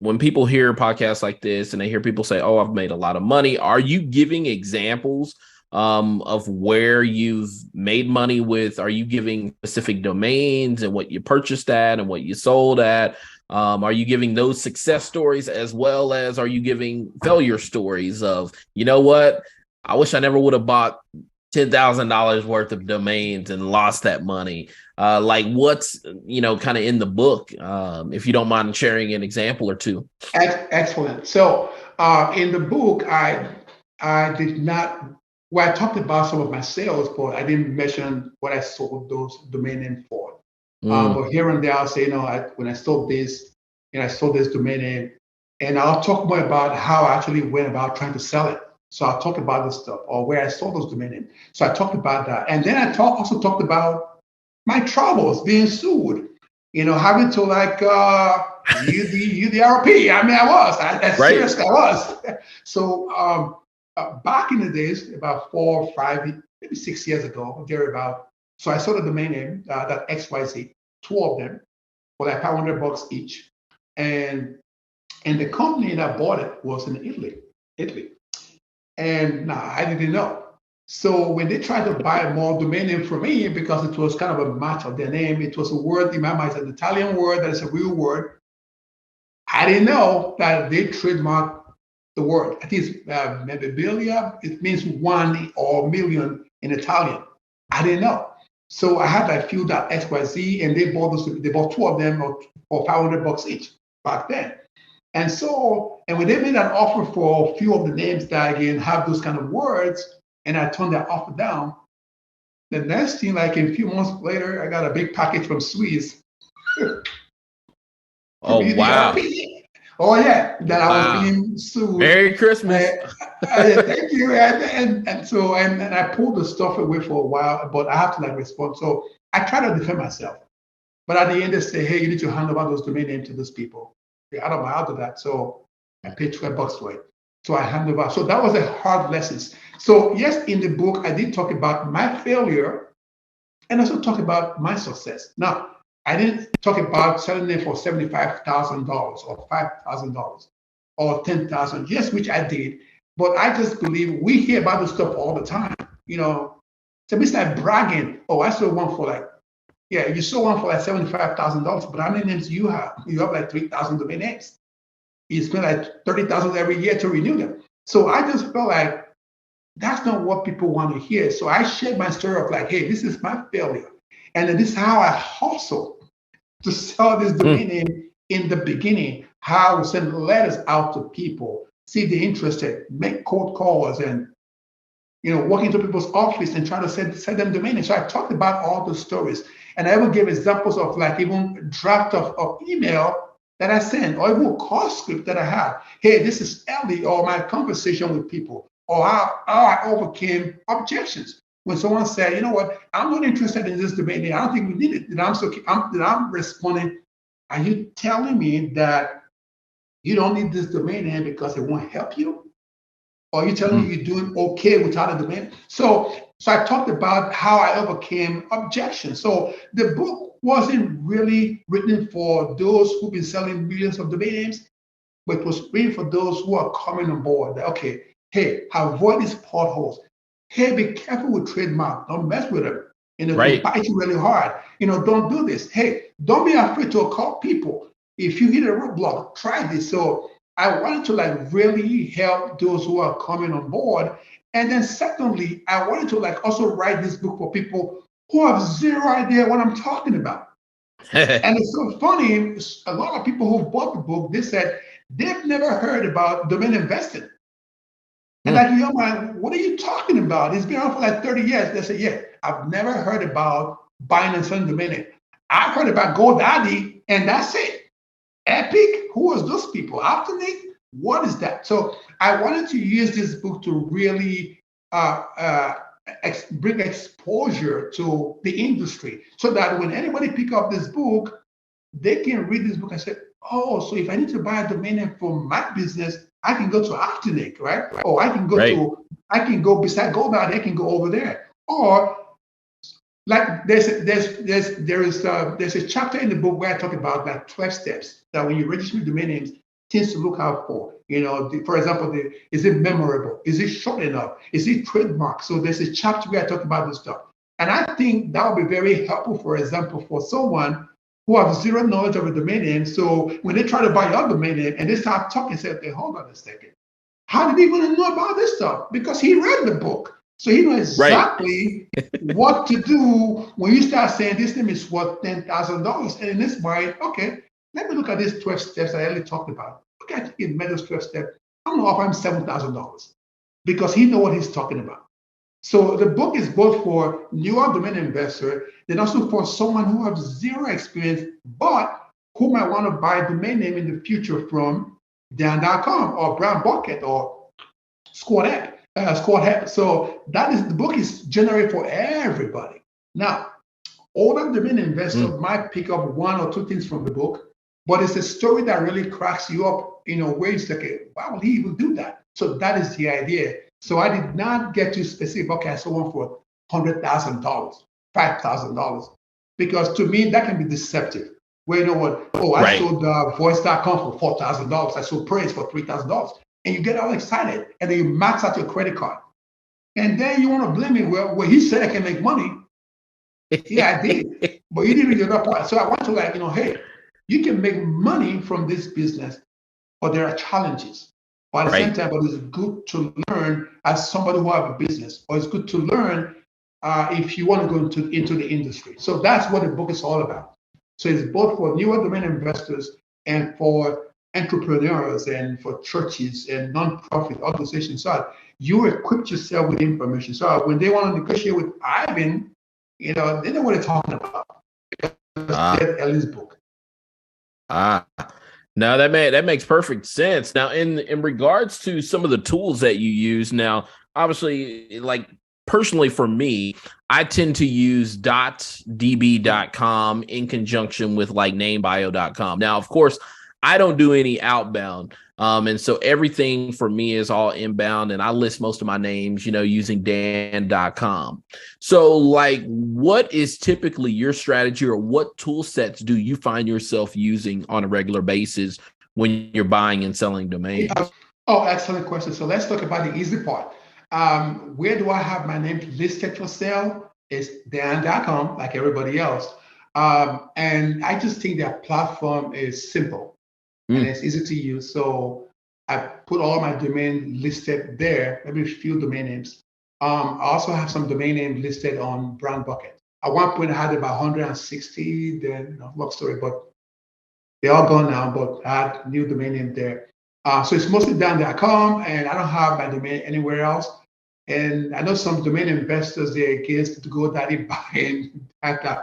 when people hear podcasts like this and they hear people say, oh, I've made a lot of money, are you giving examples of where you've made money with? Are you giving specific domains and what you purchased at and what you sold at? Are you giving those success stories, as well as are you giving failure stories of, what, I wish I never would have bought $10,000 worth of domains and lost that money? Like what's, kind of in the book, if you don't mind sharing an example or two. Excellent. So in the book, I did not... Well, I talked about some of my sales, but I didn't mention what I sold those domain name for. But here and there, I'll say, when I sold this, I sold this domain name, and I'll talk more about how I actually went about trying to sell it. So I'll talk about this stuff, or where I sold those domain names. So I talked about that, and then I also talked about my troubles being sued. Having to the RP. I mean, seriously, I was. So. Back in the days, about 4, 5, maybe 6 years ago, thereabout. So I sold a domain name, that XYZ, 2 of them, for like $500 each. And the company that bought it was in Italy. And I didn't know. So when they tried to buy more domain name from me, because it was kind of a match of their name, it was a word in my mind, it's an Italian word that is a real word. I didn't know that they trademarked the word. I think it's memorabilia. It means one or million in Italian. I didn't know. So I had like few.xyz, and they bought 2 of them for $500 each back then. And when they made an offer for a few of the names that again have those kind of words, and I turned that offer down, the next thing, like a few months later, I got a big package from Swiss. Oh, wow. Oh yeah, that I was being sued. Merry Christmas. Thank you. And so I pulled the stuff away for a while, but I have to respond. So I try to defend myself. But at the end they say, hey, you need to hand over those domain names to those people. I don't know how to do that. So I paid $12 for it. So I hand over. So that was a hard lesson. So yes, in the book, I did talk about my failure and also talk about my success. Now, I didn't talk about selling it for $75,000 or $5,000 or $10,000. Yes, which I did, but I just believe we hear about this stuff all the time. So it's like bragging. Oh, I sold one for you sold one for $75,000, but how many names do you have? You have like 3,000 domain names. You spend like $30,000 every year to renew them. So I just felt like that's not what people want to hear. So I shared my story of hey, this is my failure. And then this is how I hustle to sell this domain name in the beginning. how we send letters out to people, see if they're interested, make cold calls, and walk into people's office and try to send them domain names. So I talked about all those stories, and I will give examples of like even draft of email that I send, or even a call script that I have. Hey, this is Elie, or my conversation with people, or how I overcame objections. When someone said, you know what, I'm not interested in this domain name, I don't think we need it, then I'm responding, are you telling me that you don't need this domain name because it won't help you? Or are you telling me you're doing okay without a domain? So I talked about how I overcame objections. So the book wasn't really written for those who've been selling millions of domain names, but it was written for those who are coming on board. That, okay, hey, avoid these potholes. Hey, be careful with trademark. Don't mess with them. They bite you really hard. Don't do this. Hey, don't be afraid to call people. If you hit a roadblock, try this. So I wanted to like really help those who are coming on board. And then secondly, I wanted to like also write this book for people who have zero idea what I'm talking about. And it's so funny, a lot of people who bought the book, they said they've never heard about domain investing. And like, man, what are you talking about? It's been around for like 30 years. They say, yeah, I've never heard about buying and selling domain name. I've heard about GoDaddy, and that's it. Epic, who was those people? Afternic, what is that? So I wanted to use this book to really bring exposure to the industry, so that when anybody pick up this book, they can read this book and say, oh, so if I need to buy a domain name for my business, I can go to Afternic, right? Or I can go beside GoDaddy, I can go over there. Or like there's a chapter in the book where I talk about like 12 steps that when you register domain names, things to look out for. For example, is it memorable? Is it short enough? Is it trademark? So there's a chapter where I talk about this stuff. And I think that would be very helpful, for example, for someone who has zero knowledge of a domain name. So when they try to buy your domain name and they start talking, say, okay, hold on a second. How did he even know about this stuff? Because he read the book. So he knows exactly what to do when you start saying this name is worth $10,000. And in this mind, okay, let me look at these 12 steps I already talked about. Okay, I think he made those 12 steps. I'm going to offer him $7,000 because he knows what he's talking about. So the book is both for newer domain investor, then also for someone who has zero experience, but who might want to buy a domain name in the future from Dan.com or Brown Bucket or Squad Help. So the book is generated for everybody. Now, older domain investors might pick up one or two things from the book, but it's a story that really cracks you up in a way. It's like, why would he even do that? So that is the idea. So I did not get too specific. Okay, I sold one for $100,000, $5,000, because to me that can be deceptive. Where what? Oh, I sold Voice.com for $4,000. I sold Praise for $3,000, and you get all excited, and then you max out your credit card, and then you want to blame me. Well, he said I can make money. Yeah, I did, but you didn't get that part. So I want to hey, you can make money from this business, but there are challenges. But at the same time, but it's good to learn as somebody who have a business, or it's good to learn if you want to go into the industry. So that's what the book is all about. So it's both for newer domain investors and for entrepreneurs and for churches and nonprofit organizations. So you equip yourself with information. So when they want to negotiate with Ivan, they know what they're talking about. Because that's Elie's book. No, that makes perfect sense. Now, in regards to some of the tools that you use, now, obviously, like personally for me, I tend to use .db.com in conjunction with like namebio.com. Now, of course, I don't do any outbound. And so everything for me is all inbound, and I list most of my names, using Dan.com. So like, what is typically your strategy, or what tool sets do you find yourself using on a regular basis when you're buying and selling domains? Oh, excellent question. So let's talk about the easy part. Where do I have my name listed for sale? It's Dan.com, like everybody else. And I just think that platform is simple. And it's easy to use. So I put all my domain listed there, maybe a few domain names. I also have some domain names listed on Brown Bucket. At one point, I had about 160, then long story, but They're all gone now, but I had new domain name there. So it's mostly .com, and I don't have my domain anywhere else. And I know some domain investors, they're against the GoDaddy buying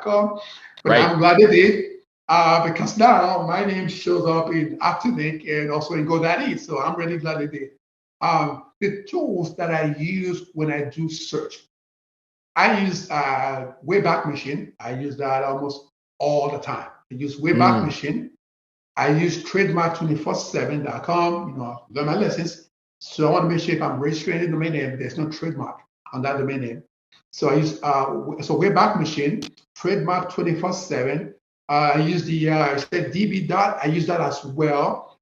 .com, but Right. I'm glad they did because now my name shows up in Actinic and also in GoDaddy. So I'm really glad they did. The tools that I use when I do search, I use Wayback Machine. I use that almost all the time. I use Wayback Machine. I use trademark247.com. Learn my lessons. So I want to make sure if I'm registering the domain name, there's no trademark on that domain name. So I use Wayback Machine, trademark 24/7. I use the I said DB dot. I use that as well.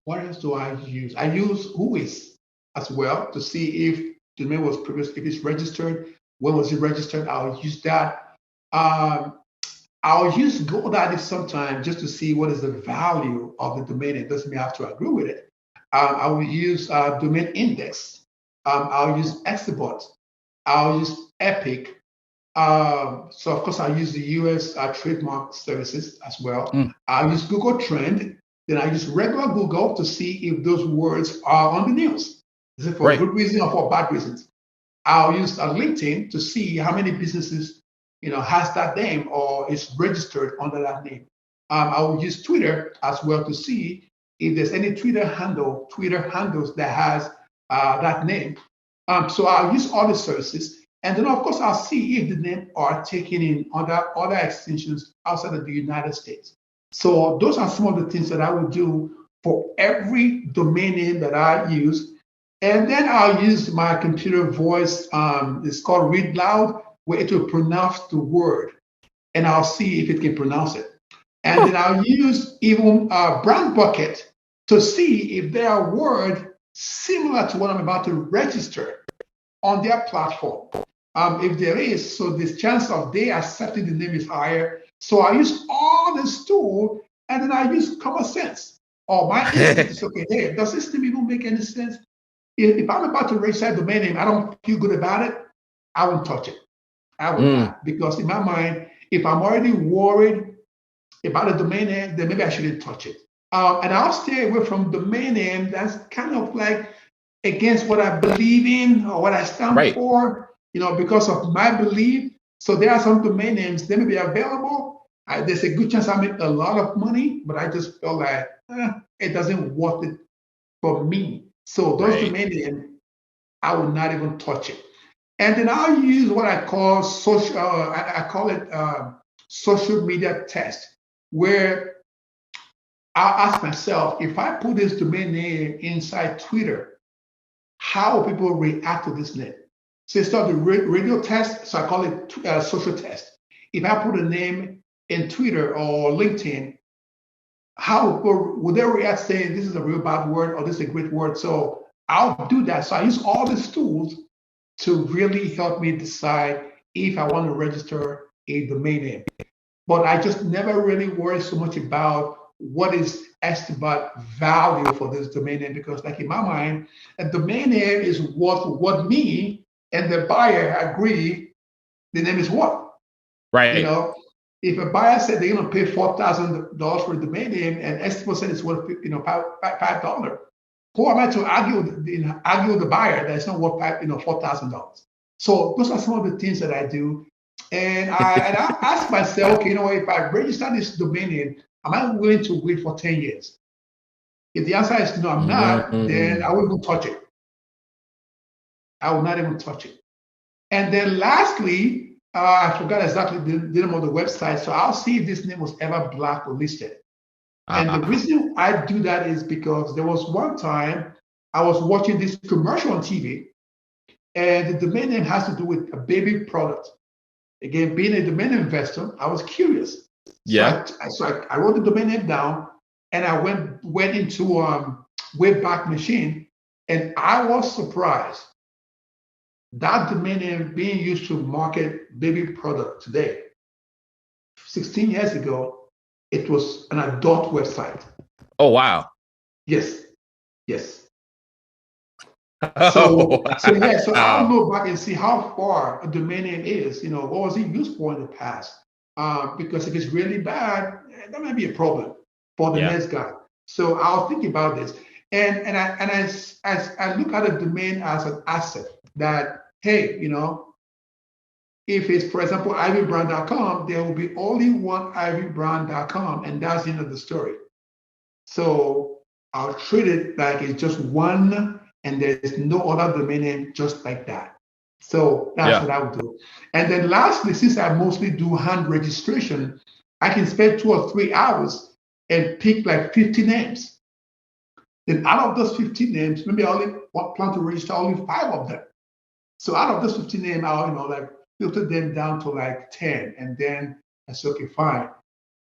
What else do I use? I use Whois as well to see if the domain was previous, if it's registered, when was it registered? I'll use that. I'll use GoDaddy sometimes just to see what is the value of the domain. It doesn't mean I have to agree with it. I will use Domain Index. I'll use Exibot. I'll use Epic. So of course I'll use the US trademark services as well. I'll use Google Trend. Then I use regular Google to see if those words are on the news. Is it for good reason or for bad reasons? I'll use LinkedIn to see how many businesses has that name or is registered under that name. I will use Twitter as well to see if there's any Twitter handles that has that name. So I'll use all the services, and then of course I'll see if the name are taken in other extensions outside of the United States. So those are some of the things that I would do for every domain name that I use. And then I'll use my computer voice. It's called Read Loud, where it will pronounce the word, and I'll see if it can pronounce it. And then I'll use even Brown Bucket to see if there are words similar to what I'm about to register on their platform. If there is, so the chance of they accepting the name is higher. So I use all this tool, and then I use common sense. Or my instinct is okay. Hey, does this name even make any sense? If I'm about to register a domain name, I don't feel good about it, I won't touch it. I will not, because in my mind, if I'm already worried about a domain name, then maybe I shouldn't touch it. And I'll stay away from domain name that's kind of like against what I believe in or what I stand for, because of my belief. So there are some domain names, they may be available. There's a good chance I make a lot of money, but I just feel like it doesn't worth it for me. So those domain names, I will not even touch it. And then I'll use what I call social, I call it social media test, where I'll ask myself, if I put this domain name inside Twitter, how will people react to this name? So it's called the radio test, so I call it social test. If I put a name in Twitter or LinkedIn, how would they react saying this is a real bad word or this is a great word? So I'll do that. So I use all these tools to really help me decide if I want to register a domain name. But I just never really worry so much about what is estimated value for this domain name, because like in my mind, a domain name is what me and the buyer agree the name is what. Right. If a buyer said they're going to pay $4,000 for a domain name and estimate said it's worth $5, who am I to argue with the buyer that it's not worth $4,000? So those are some of the things that I do, and I ask myself, okay, if I register this domain name, am I willing to wait for 10 years? If the answer is no, I'm not, then I won't even touch it. I will not even touch it. And then lastly, I forgot exactly the name of the website, so I'll see if this name was ever blacklisted. And the reason I do that is because there was one time I was watching this commercial on TV, and the domain name has to do with a baby product. Again, being a domain investor, I was curious. So I wrote the domain name down, and I went into Wayback Machine, and I was surprised. That domain name being used to market baby product today, 16 years ago, it was an adult website. Oh, wow. Yes. So I'll look back and see how far a domain name is. What was it used for in the past? because if it's really bad, that might be a problem for the Yeah. next guy. So I'll think about this. And I look at a domain as an asset that, hey, if it's, for example, ivybrand.com, there will be only one ivybrand.com, and that's the end of the story. So I'll treat it like it's just one, and there's no other domain name just like that. So that's what I would do. And then lastly, since I mostly do hand registration, I can spend 2 or 3 hours and pick like 50 names. Then out of those 50 names, maybe I only plan to register only 5 of them. So out of those 50 names, I'll like filter them down to like 10. And then I say, okay, fine.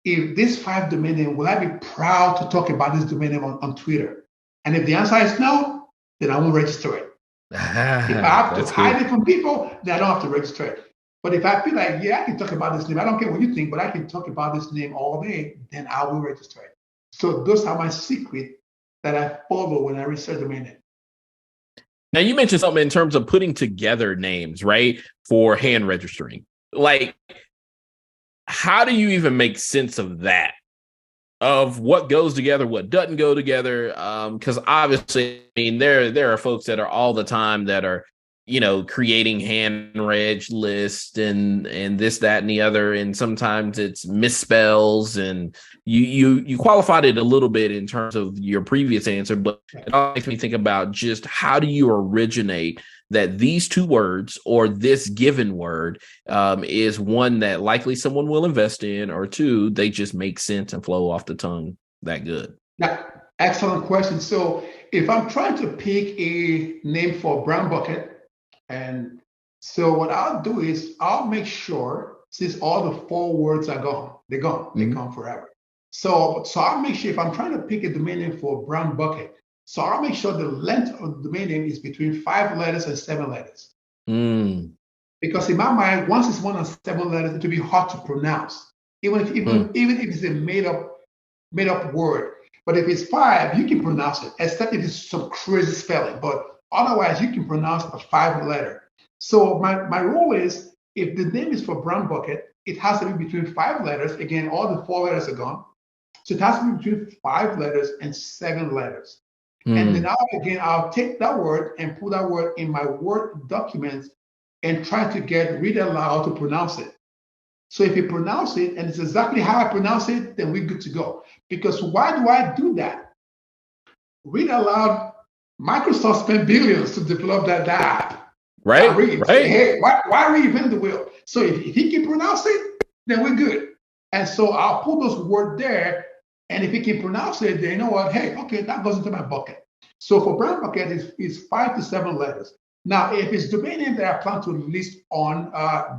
If this 5 domain name, will I be proud to talk about this domain name on Twitter? And if the answer is no, then I won't register it. If I have to hide it from people, then I don't have to register it. But if I feel like, yeah, I can talk about this name, I don't care what you think, but I can talk about this name all day, then I will register it. So those are my secrets that I follow when I research domain name. Now, you mentioned something in terms of putting together names, right, for hand registering. Like, how do you even make sense of that? Of what goes together, what doesn't go together? Because obviously, I mean, there are folks that are all the time that are, creating hand reg lists and this, that, and the other, and sometimes it's misspells. And you qualified it a little bit in terms of your previous answer, but it all makes me think about just how do you originate that these 2 words or this given word is one that likely someone will invest in, or 2, they just make sense and flow off the tongue that good? Yeah, excellent question. So if I'm trying to pick a name for Brown Bucket, and so what I'll do is I'll make sure, since all the 4 words are gone, they're gone, they're gone forever. So I'll make sure if I'm trying to pick a domain name for Brown Bucket, so I'll make sure the length of the domain name is between 5 letters and 7 letters. Because in my mind, once it's more than 7 letters, it will be hard to pronounce, even if it's a made up word. But if it's 5, you can pronounce it, except if it's some crazy spelling. But otherwise, you can pronounce a 5-letter. So my rule is, if the name is for Brown Bucket, it has to be between 5 letters. Again, all the 4 letters are gone. So it has to be between 5 letters and 7 letters. And then I'll take that word and put that word in my Word document and try to get read aloud to pronounce it. So if you pronounce it and it's exactly how I pronounce it, then we're good to go. Because why do I do that? Read aloud, Microsoft spent billions to develop that app. Right. Hey, why reinvent the wheel? So if he can pronounce it, then we're good. And so I'll put those words there. And if he can pronounce it, then you know what? Hey, okay, that goes into my bucket. So for Brown Bucket, it's 5 to 7 letters. Now, if it's domain name that I plan to list on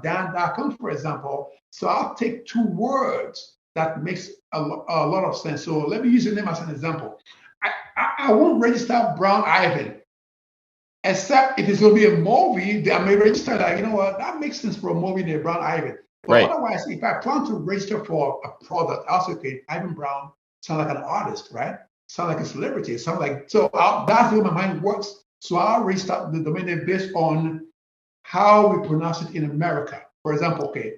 Dan.com, for example, so I'll take 2 words that makes a lot of sense. So let me use your name as an example. I won't register Brown Ivan, except if it's going to be a movie that I may register that, you know what, that makes sense for a movie named Brown Ivan. But otherwise, if I plan to register for a product, I'll say, okay, Ivan Brown sounds like an artist, right? Sound like a celebrity. That's the way my mind works. So I'll restart the domain name based on how we pronounce it in America. For example, okay,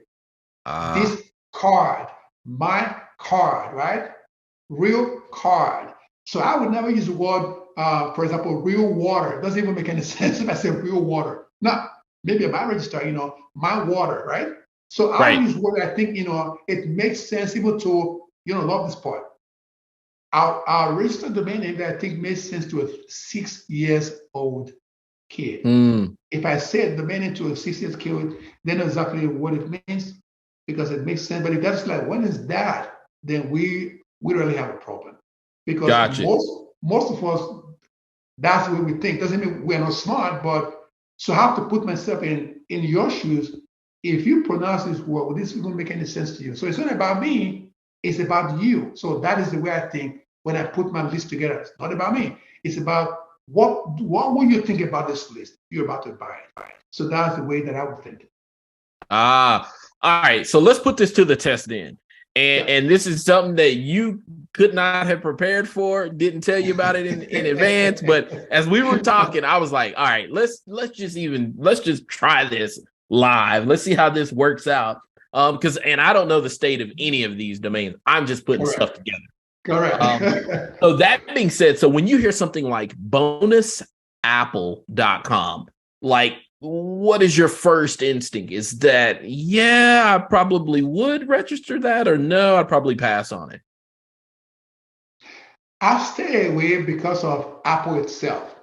this card, my card, right? Real card. So I would never use the word, for example, real water. It doesn't even make any sense if I say real water. Now, maybe I might register, my water, right? So I'll use word I think, it makes sense even to, love this part. I'll register the domain name that I think makes sense to a 6-year-old kid. If I say the domain name to a 6-year-old kid, they know exactly what it means because it makes sense. But if that's like, when is that? Then we really have a problem. Because most of us, that's the way we think. Doesn't mean we're not smart, but so I have to put myself in your shoes. If you pronounce this word, well, this is going to make any sense to you. So it's not about me. It's about you. So that is the way I think when I put my list together. It's not about me. It's about what will you think about this list you're about to buy. So that's the way that I would think. All right. So let's put this to the test then. And this is something that you could not have prepared for, didn't tell you about it in advance. But as we were talking, I was like, all right, let's just try this live. Let's see how this works out. Because I don't know the state of any of these domains. I'm just putting stuff together. Correct. So that being said, so when you hear something like bonusapple.com, like what is your first instinct? Is that, yeah, I probably would register that, or no, I'd probably pass on it? I stay away because of Apple itself.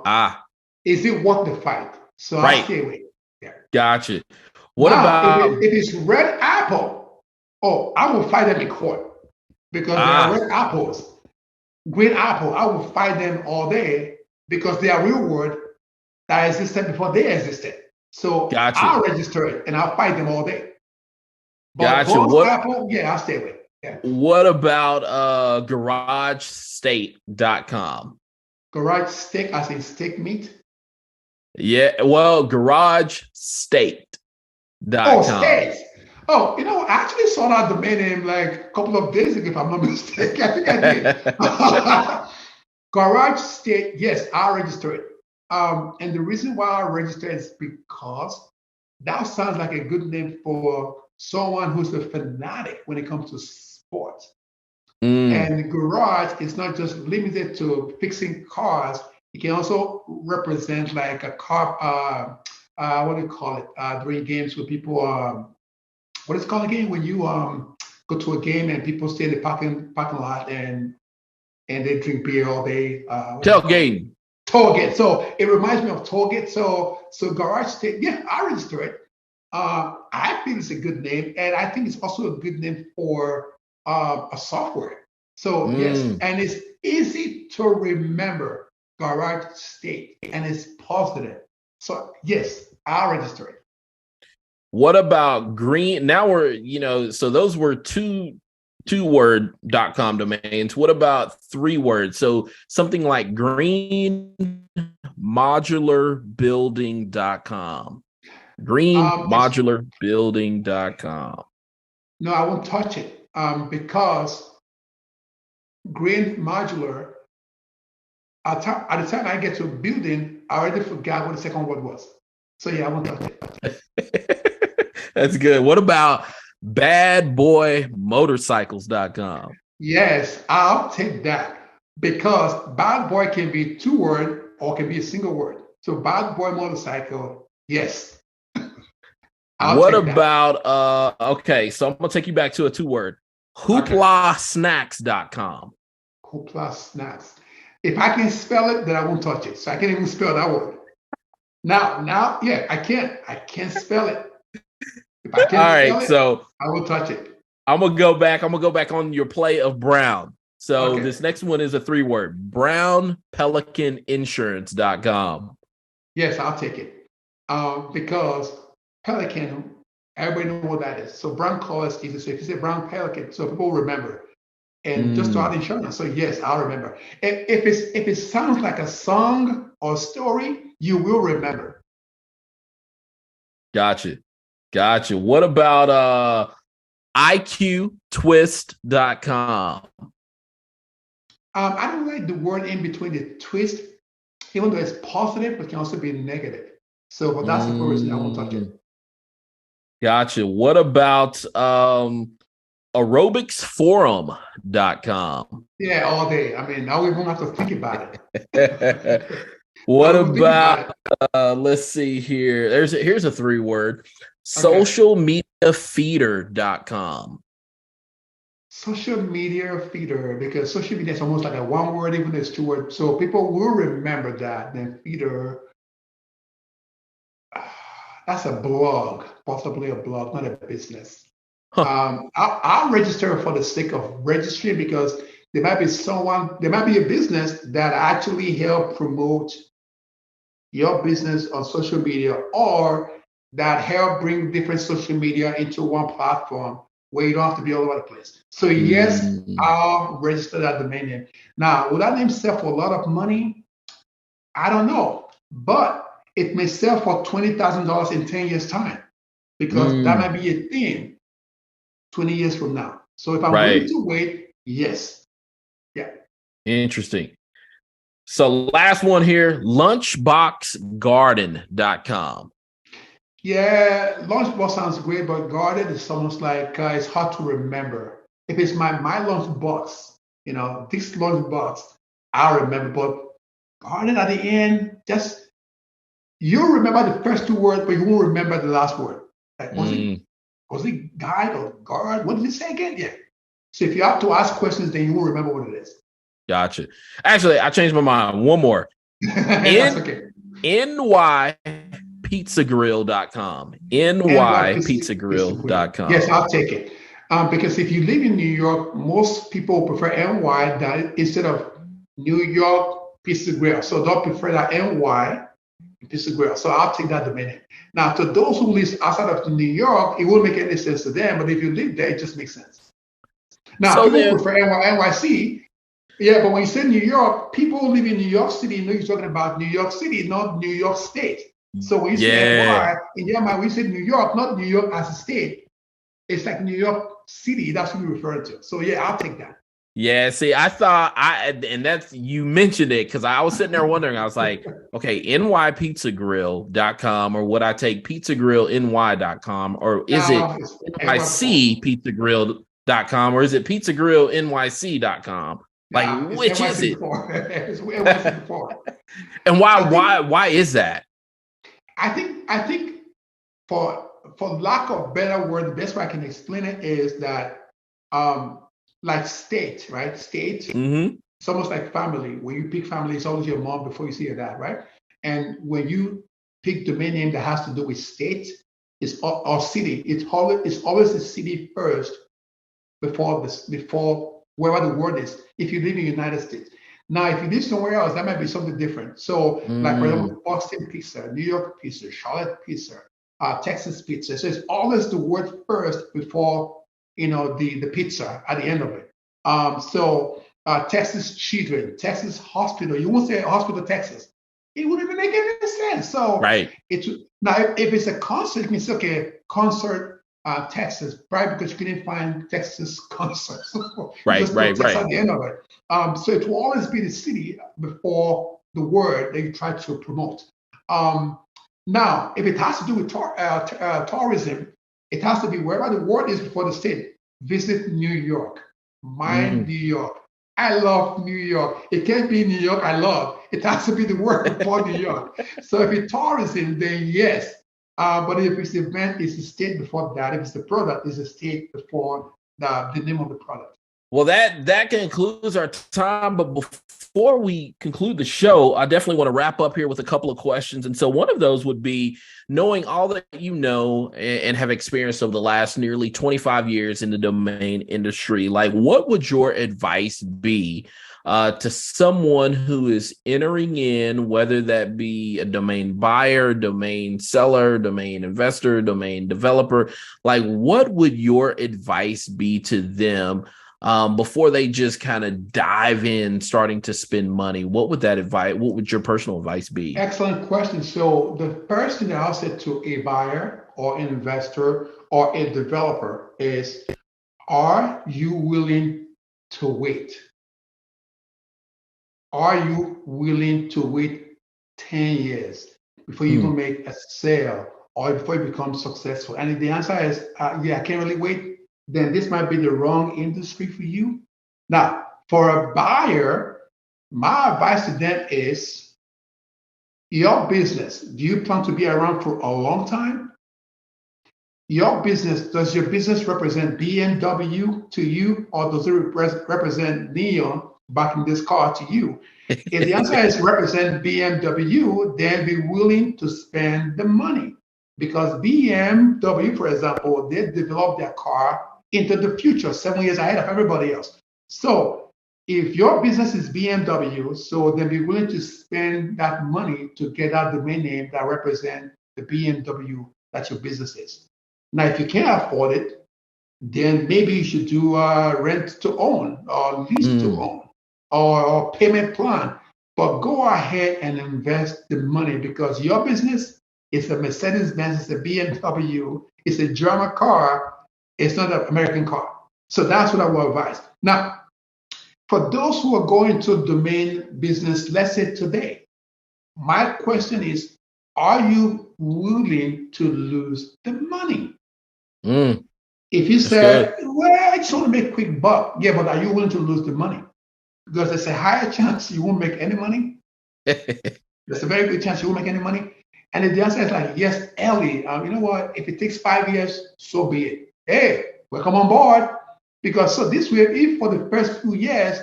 Ah, Is it worth the fight? So I right. stay away. Yeah. Gotcha. What Now, about if it's red apple, I will fight them in court because they are red apples. Green apple, I will fight them all day because they are real word that existed before they existed. So gotcha. I'll register it and I'll fight them all day. But Gotcha. bonus apple, yeah, I'll stay away. Yeah. What about garagestate.com? Garage steak as in steak meat? Yeah, well, garagestate.com. Oh, steaks. Oh, I actually saw that domain name like a couple of days ago, if I'm not mistaken. I think I did. Garage State, yes, I'll register it. And the reason why I register is because that sounds like a good name for someone who's a fanatic when it comes to sports. And garage is not just limited to fixing cars. It can also represent like a car, what do you call it? During games where people, what is it called again? When you go to a game and people stay in the parking lot and they drink beer all day. Tailgate. Tailgate. So it reminds me of Tailgate. So Garage State, yeah, I register it. I feel it's a good name, and I think it's also a good name for a software. So yes, and it's easy to remember, Garage State, and it's positive. So yes, I'll register it. What about green? Now we're, so those were two-word.com domains. What about 3 words? So something like greenmodularbuilding.com. Greenmodularbuilding.com. No, I won't touch it because Green Modular, at the time I get to building, I already forgot what the second word was. So yeah, I won't touch it. That's good. What about badboymotorcycles.com? Yes, I'll take that because bad boy can be 2 word or can be a single word. So bad boy motorcycle, yes. What about okay, so I'm gonna take you back to a 2-word. Hooplasnacks.com. Hoopla snacks. If I can spell it, then I won't touch it. So I can't even spell that word. Now, yeah, I can't spell it. If I can't spell it, so I will touch it. I'm gonna go back on your play of Brown. So This next one is a 3-word. brownpelicaninsurance.com. Yes, I'll take it. Because Pelican, everybody knows what that is. So brown color is easy. So if you say brown pelican, so people remember. And just to add insurance. So yes, I'll remember. If it sounds like a song or story, you will remember. Gotcha. What about IQTwist.com? I don't like the word in between the twist, even though it's positive, but can also be negative. So that's the reason I won't touch it. Gotcha. What about aerobicsforum.com? Yeah, all day. I mean, now we won't have to think about it. What about let's see here. Here's a 3-word. Socialmediafeeder.com. Social media feeder, because social media is almost like a 1 word, even though it's 2 words. So people will remember that. Then feeder, that's a blog, possibly a blog, not a business. I'll register for the sake of registry because there might be a business that actually help promote your business on social media, or that help bring different social media into one platform where you don't have to be all over the place. So yes, I'll register that domain name. Now, will that name sell for a lot of money? I don't know, but it may sell for $20,000 in 10 years' time because that might be a thing 20 years from now. So if I'm willing to wait, yes. Yeah. Interesting. So last one here, lunchboxgarden.com. Yeah, lunchbox sounds great, but guarded is almost like it's hard to remember. If it's my lunchbox, this lunchbox, I'll remember. But guarded at the end, just you'll remember the first two words, but you won't remember the last word. Like was it guide or guard? What did it say again? Yeah. So if you have to ask questions, then you won't remember what it is. Gotcha. Actually, I changed my mind. One more. That's okay. nypizzagrill.com. nypizzagrill.com. Yes, I'll take it. Because if you live in New York, most people prefer NY instead of New York Pizza Grill. So they'll prefer that NY Pizza Grill. So I'll take that domain name. Now, to those who live outside of New York, it won't make any sense to them. But if you live there, it just makes sense. Now, people prefer NYC. Yeah, but when you say New York, people who live in New York City know you're talking about New York City, not New York State. So when you say NY, in your mind, when you say New York, not New York as a state, it's like New York City. That's what you refer to. So yeah, I'll take that. Yeah, see, and that's, you mentioned it because I was sitting there wondering, I was like, okay, nypizzagrill.com, or would I take pizzagrillny.com, or is it nycpizzagrill.com, or is it pizzagrillnyc.com? Like, which is it? It's NYC before. And why is that? I think for lack of better word, the best way I can explain it is that like state, right? State. Mm-hmm. It's almost like family. When you pick family, it's always your mom before you see your dad, right? And when you pick domain name that has to do with state, or city, it's always the city first before wherever the word is. If you live in the United States. Now, if you live somewhere else, that might be something different. So, like for example, Boston pizza, New York pizza, Charlotte pizza, Texas pizza. So it's always the word first before the pizza at the end of it. Texas children, Texas hospital. You won't say hospital Texas. It wouldn't even make any sense. So right. Now if it's a concert, you can say okay, concert Texas, right? Because you couldn't find Texas concerts. Right. At the end of it. So it will always be the city before the word that you try to promote. Now, if it has to do with tourism, it has to be wherever the word is before the state. Visit New York. Mind New York. I love New York. It can't be New York I love. It has to be the word before New York. So if it's tourism, then yes. But if it's the event, it's the state before that. If it's the product, it's the state before the name of the product. Well, that concludes our time. But before we conclude the show, I definitely want to wrap up here with a couple of questions. And so one of those would be, knowing all that you know and have experienced over the last nearly 25 years in the domain industry, like, what would your advice be to someone who is entering in, whether that be a domain buyer, domain seller, domain investor, domain developer? Like, what would your advice be to them before they just kind of dive in, starting to spend money? What would your personal advice be? Excellent question. So the first thing that I'll say to a buyer or an investor or a developer is, are you willing to wait? Are you willing to wait 10 years before you even make a sale or before you become successful? And if the answer is, yeah, I can't really wait, then this might be the wrong industry for you. Now, for a buyer, my advice to them is, your business, do you plan to be around for a long time? Does your business represent BMW to you, or does it represent neon back in this car to you? If the answer is represent BMW, then be willing to spend the money, because BMW, for example, they developed their car into the future 7 years ahead of everybody else. So if your business is BMW, so then be willing to spend that money to get that domain name that represents the BMW that your business is. Now, if you can't afford it, then maybe you should do rent to own or lease to own or payment plan. But go ahead and invest the money, because your business is a Mercedes-Benz, it's a BMW, it's a German car, it's not an American car. So that's what I would advise. Now, for those who are going to domain business, let's say today, my question is, are you willing to lose the money? Mm, If you that's say, good. well, I just want to make a quick buck, yeah, but are you willing to lose the money? Because there's a higher chance you won't make any money. There's a very good chance you won't make any money. And if the answer is like, yes, Elie, you know what? If it takes 5 years, so be it. Hey, welcome on board. Because so this way, if for the first few years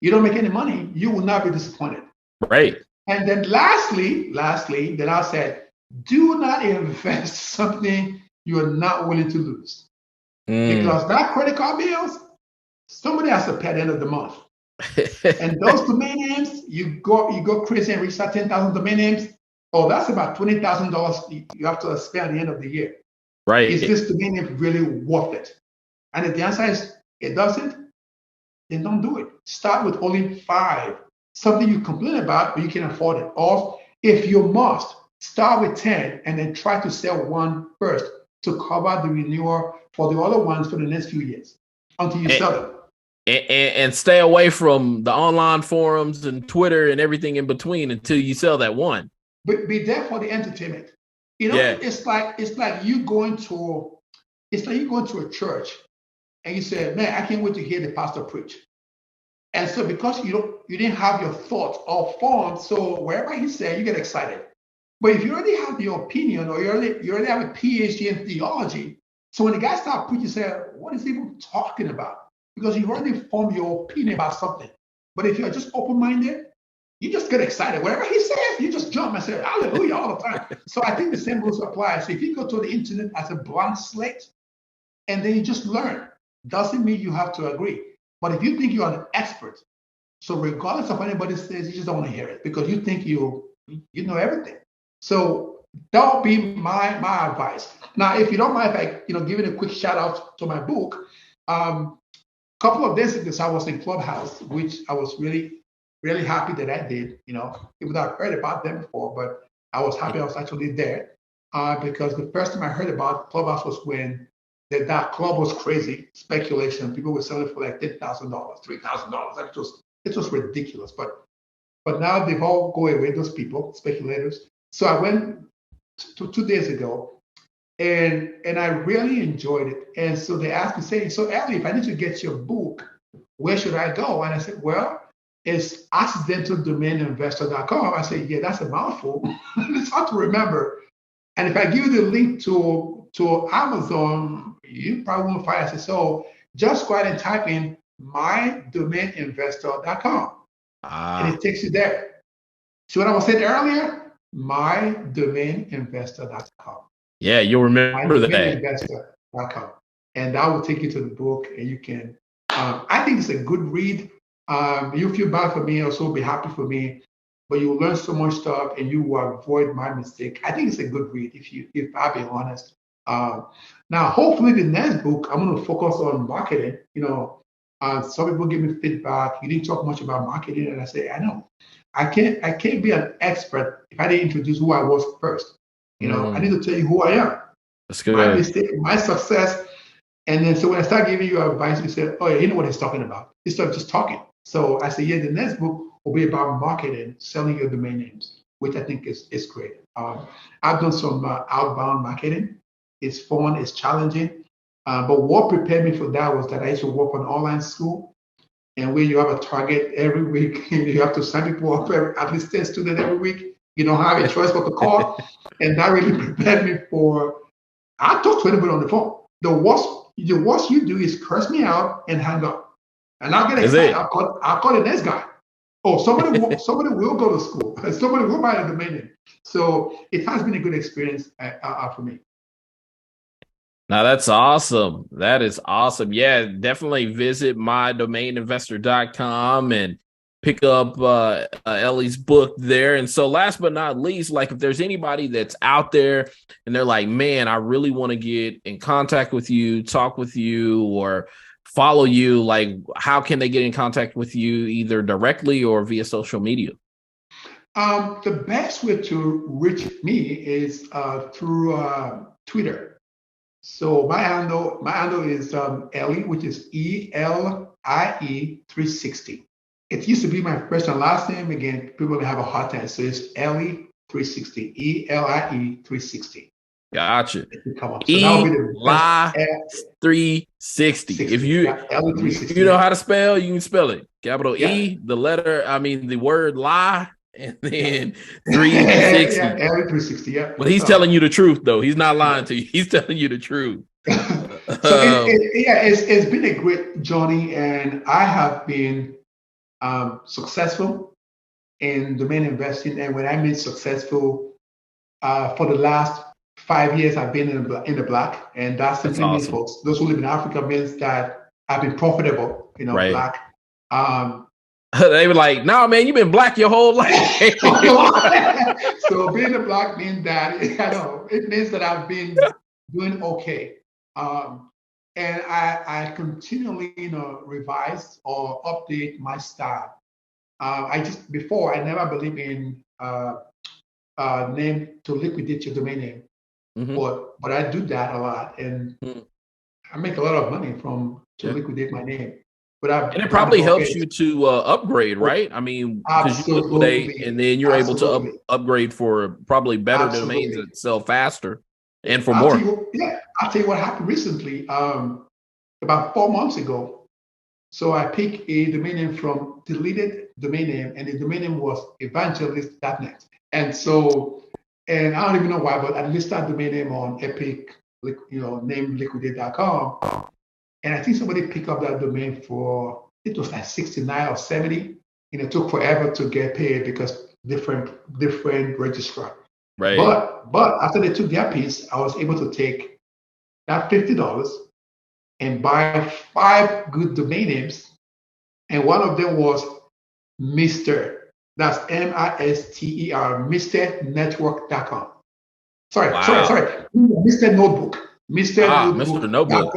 you don't make any money, you will not be disappointed. Right. And then lastly, then I said, do not invest something you are not willing to lose. Mm. Because that credit card bills, somebody has to pay at the end of the month. And those domain names, you go crazy and reach that 10,000 domain names. Oh, that's about $20,000 you have to spend at the end of the year. Is Right. this domain name really worth it? And if the answer is it doesn't, then don't do it. Start with only 5, something you complain about, but you can afford it. Or if you must, start with 10 and then try to sell one first to cover the renewal for the other ones for the next few years until you And, sell them. and stay away from the online forums and Twitter and everything in between until you sell that one. But be there for the entertainment. Yeah. It's like you going to a church and you say, man, I can't wait to hear the pastor preach. And so because you didn't have your thoughts all formed, so wherever he said, you get excited. But if you already have your opinion or you already have a PhD in theology, so when the guy starts preaching, you say, what is he even talking about? Because you've already formed your opinion about something. But if you're just open-minded, you just get excited. Whatever he says, you just jump and say hallelujah all the time. So I think the same rules apply. So if you go to the internet as a blank slate and then you just learn, doesn't mean you have to agree. But if you think you're an expert, so regardless of what anybody says, you just don't want to hear it because you think you know everything. So that would be my advice. Now, if you don't mind, if I give it a quick shout out to my book. Couple of days ago, I was in Clubhouse, which I was really, really happy that I did. Even though I've heard about them before, but I was happy I was actually there because the first time I heard about Clubhouse was when that club was crazy, speculation. People were selling for like $10,000, $3,000. It was ridiculous. But now they've all go away, those people, speculators. So I went 2 days ago and I really enjoyed it. And so they asked me, saying, so Elie, if I need to get your book, where should I go? And I said, well, it's accidentaldomaininvestor.com. I said, yeah, that's a mouthful. It's hard to remember. And if I give you the link to Amazon, you probably won't find it. I said, so just go ahead and type in mydomaininvestor.com. And it takes you there. See what I was saying earlier? mydomaininvestor.com. Yeah, you'll remember that. mydomaininvestor.com. And that will take you to the book and you can, I think it's a good read. You feel bad for me, also be happy for me, but you will learn so much stuff and you will avoid my mistake. I think it's a good read if I'll be honest. Now, hopefully the next book, I'm going to focus on marketing. Some people give me feedback. You didn't talk much about marketing. And I say, I know. I can't be an expert if I didn't introduce who I was first. I need to tell you who I am. That's good. My mistake, my success. And then so when I start giving you advice, you say, oh yeah, you know what he's talking about. Instead of just talking. So I say, yeah, the next book will be about marketing, selling your domain names, which I think is great. I've done some outbound marketing. It's fun, it's challenging. But what prepared me for that was that I used to work on online school. And where you have a target every week, you have to sign people up, at least 10 students every week. You don't have a choice but to call. And that really prepared me for, I talk to anybody on the phone. The worst you do is curse me out and hang up. And I'll get excited. I'll call the next guy. Oh, somebody will go to school. Somebody will buy the domain name. So it has been a good experience for me. Now that's awesome. That is awesome. Yeah, definitely visit mydomaininvestor.com and pick up Elie's book there. And so last but not least, like if there's anybody that's out there and they're like, man, I really want to get in contact with you, talk with you, or follow you, like how can they get in contact with you either directly or via social media? The best way to reach me is through Twitter. So my handle is Elie, which is ELIE 360. It used to be my first and last name. Again, people have a hard time. So it's Elie 360. ELIE 360. Gotcha. Come up. So that'll be the best 360. If you you know how to spell, you can spell it. Capital E, the letter, the word lie, and then 360. Yeah, Elie 360. Yeah. But he's telling you the truth, though. He's not lying to you. He's telling you the truth. So it's been a great journey, and I have been successful in domain investing. And when I mean successful, for the last 5 years, I've been in the black, and that simply means, folks, those who live in Africa, means that I've been profitable, right. Black. They were like, "No, man, you've been black your whole life." So being a black means that it means that I've been doing okay, and I continually revise or update my style. I never believed in name to liquidate your domain name. But I do that a lot, and I make a lot of money to liquidate my name. But it probably helps you to upgrade, right? Because you liquidate, and then you're able to upgrade for probably better domains that sell faster and for more. I'll tell you what happened recently. About 4 months ago, so I picked a domain name from deleted domain name, and the domain name was evangelist.net, and I don't even know why, but I listed that domain name on Epic, named liquidate.com. And I think somebody picked up that domain for, it was like 69 or 70. And it took forever to get paid because different registrar. Right. But after they took their piece, I was able to take that $50 and buy 5 good domain names. And one of them was Mr. That's MISTER, MrNetwork.com. Sorry. Mr. Notebook. Mr. Notebook.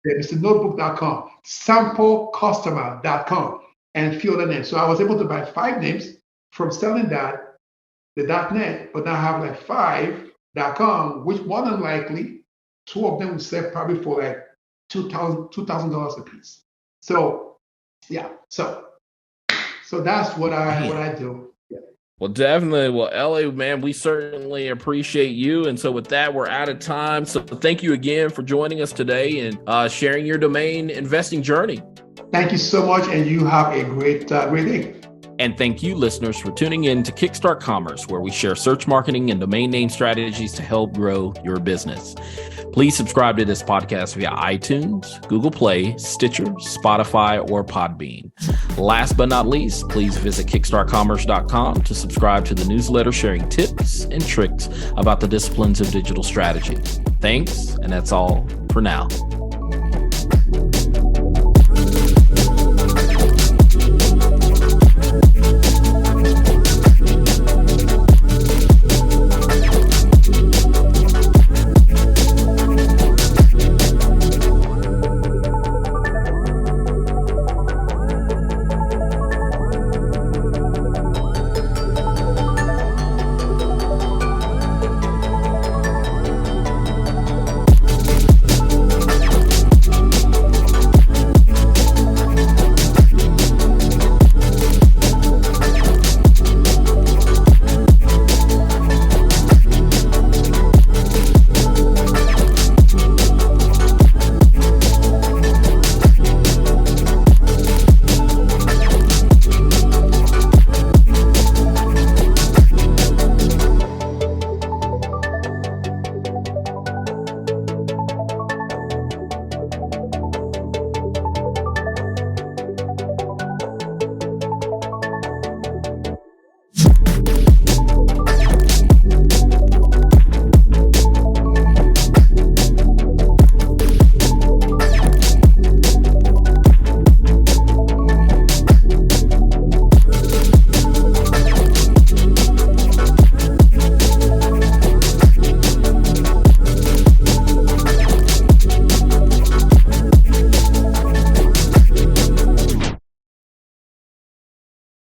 Yeah, MrNotebook.com. SampleCustomer.com. And a few other names. So I was able to buy 5 names from selling the .net, but now I have like 5.com, which more than likely, 2 of them will sell probably for like $2,000 a piece. So, yeah. So that's what I do. Yeah. Well, definitely. Well, Elie, man, we certainly appreciate you. And so with that, we're out of time. So thank you again for joining us today and sharing your domain investing journey. Thank you so much. And you have a great day. And thank you, listeners, for tuning in to Kickstart Commerce, where we share search marketing and domain name strategies to help grow your business. Please subscribe to this podcast via iTunes, Google Play, Stitcher, Spotify, or Podbean. Last but not least, please visit kickstartcommerce.com to subscribe to the newsletter sharing tips and tricks about the disciplines of digital strategy. Thanks, and that's all for now.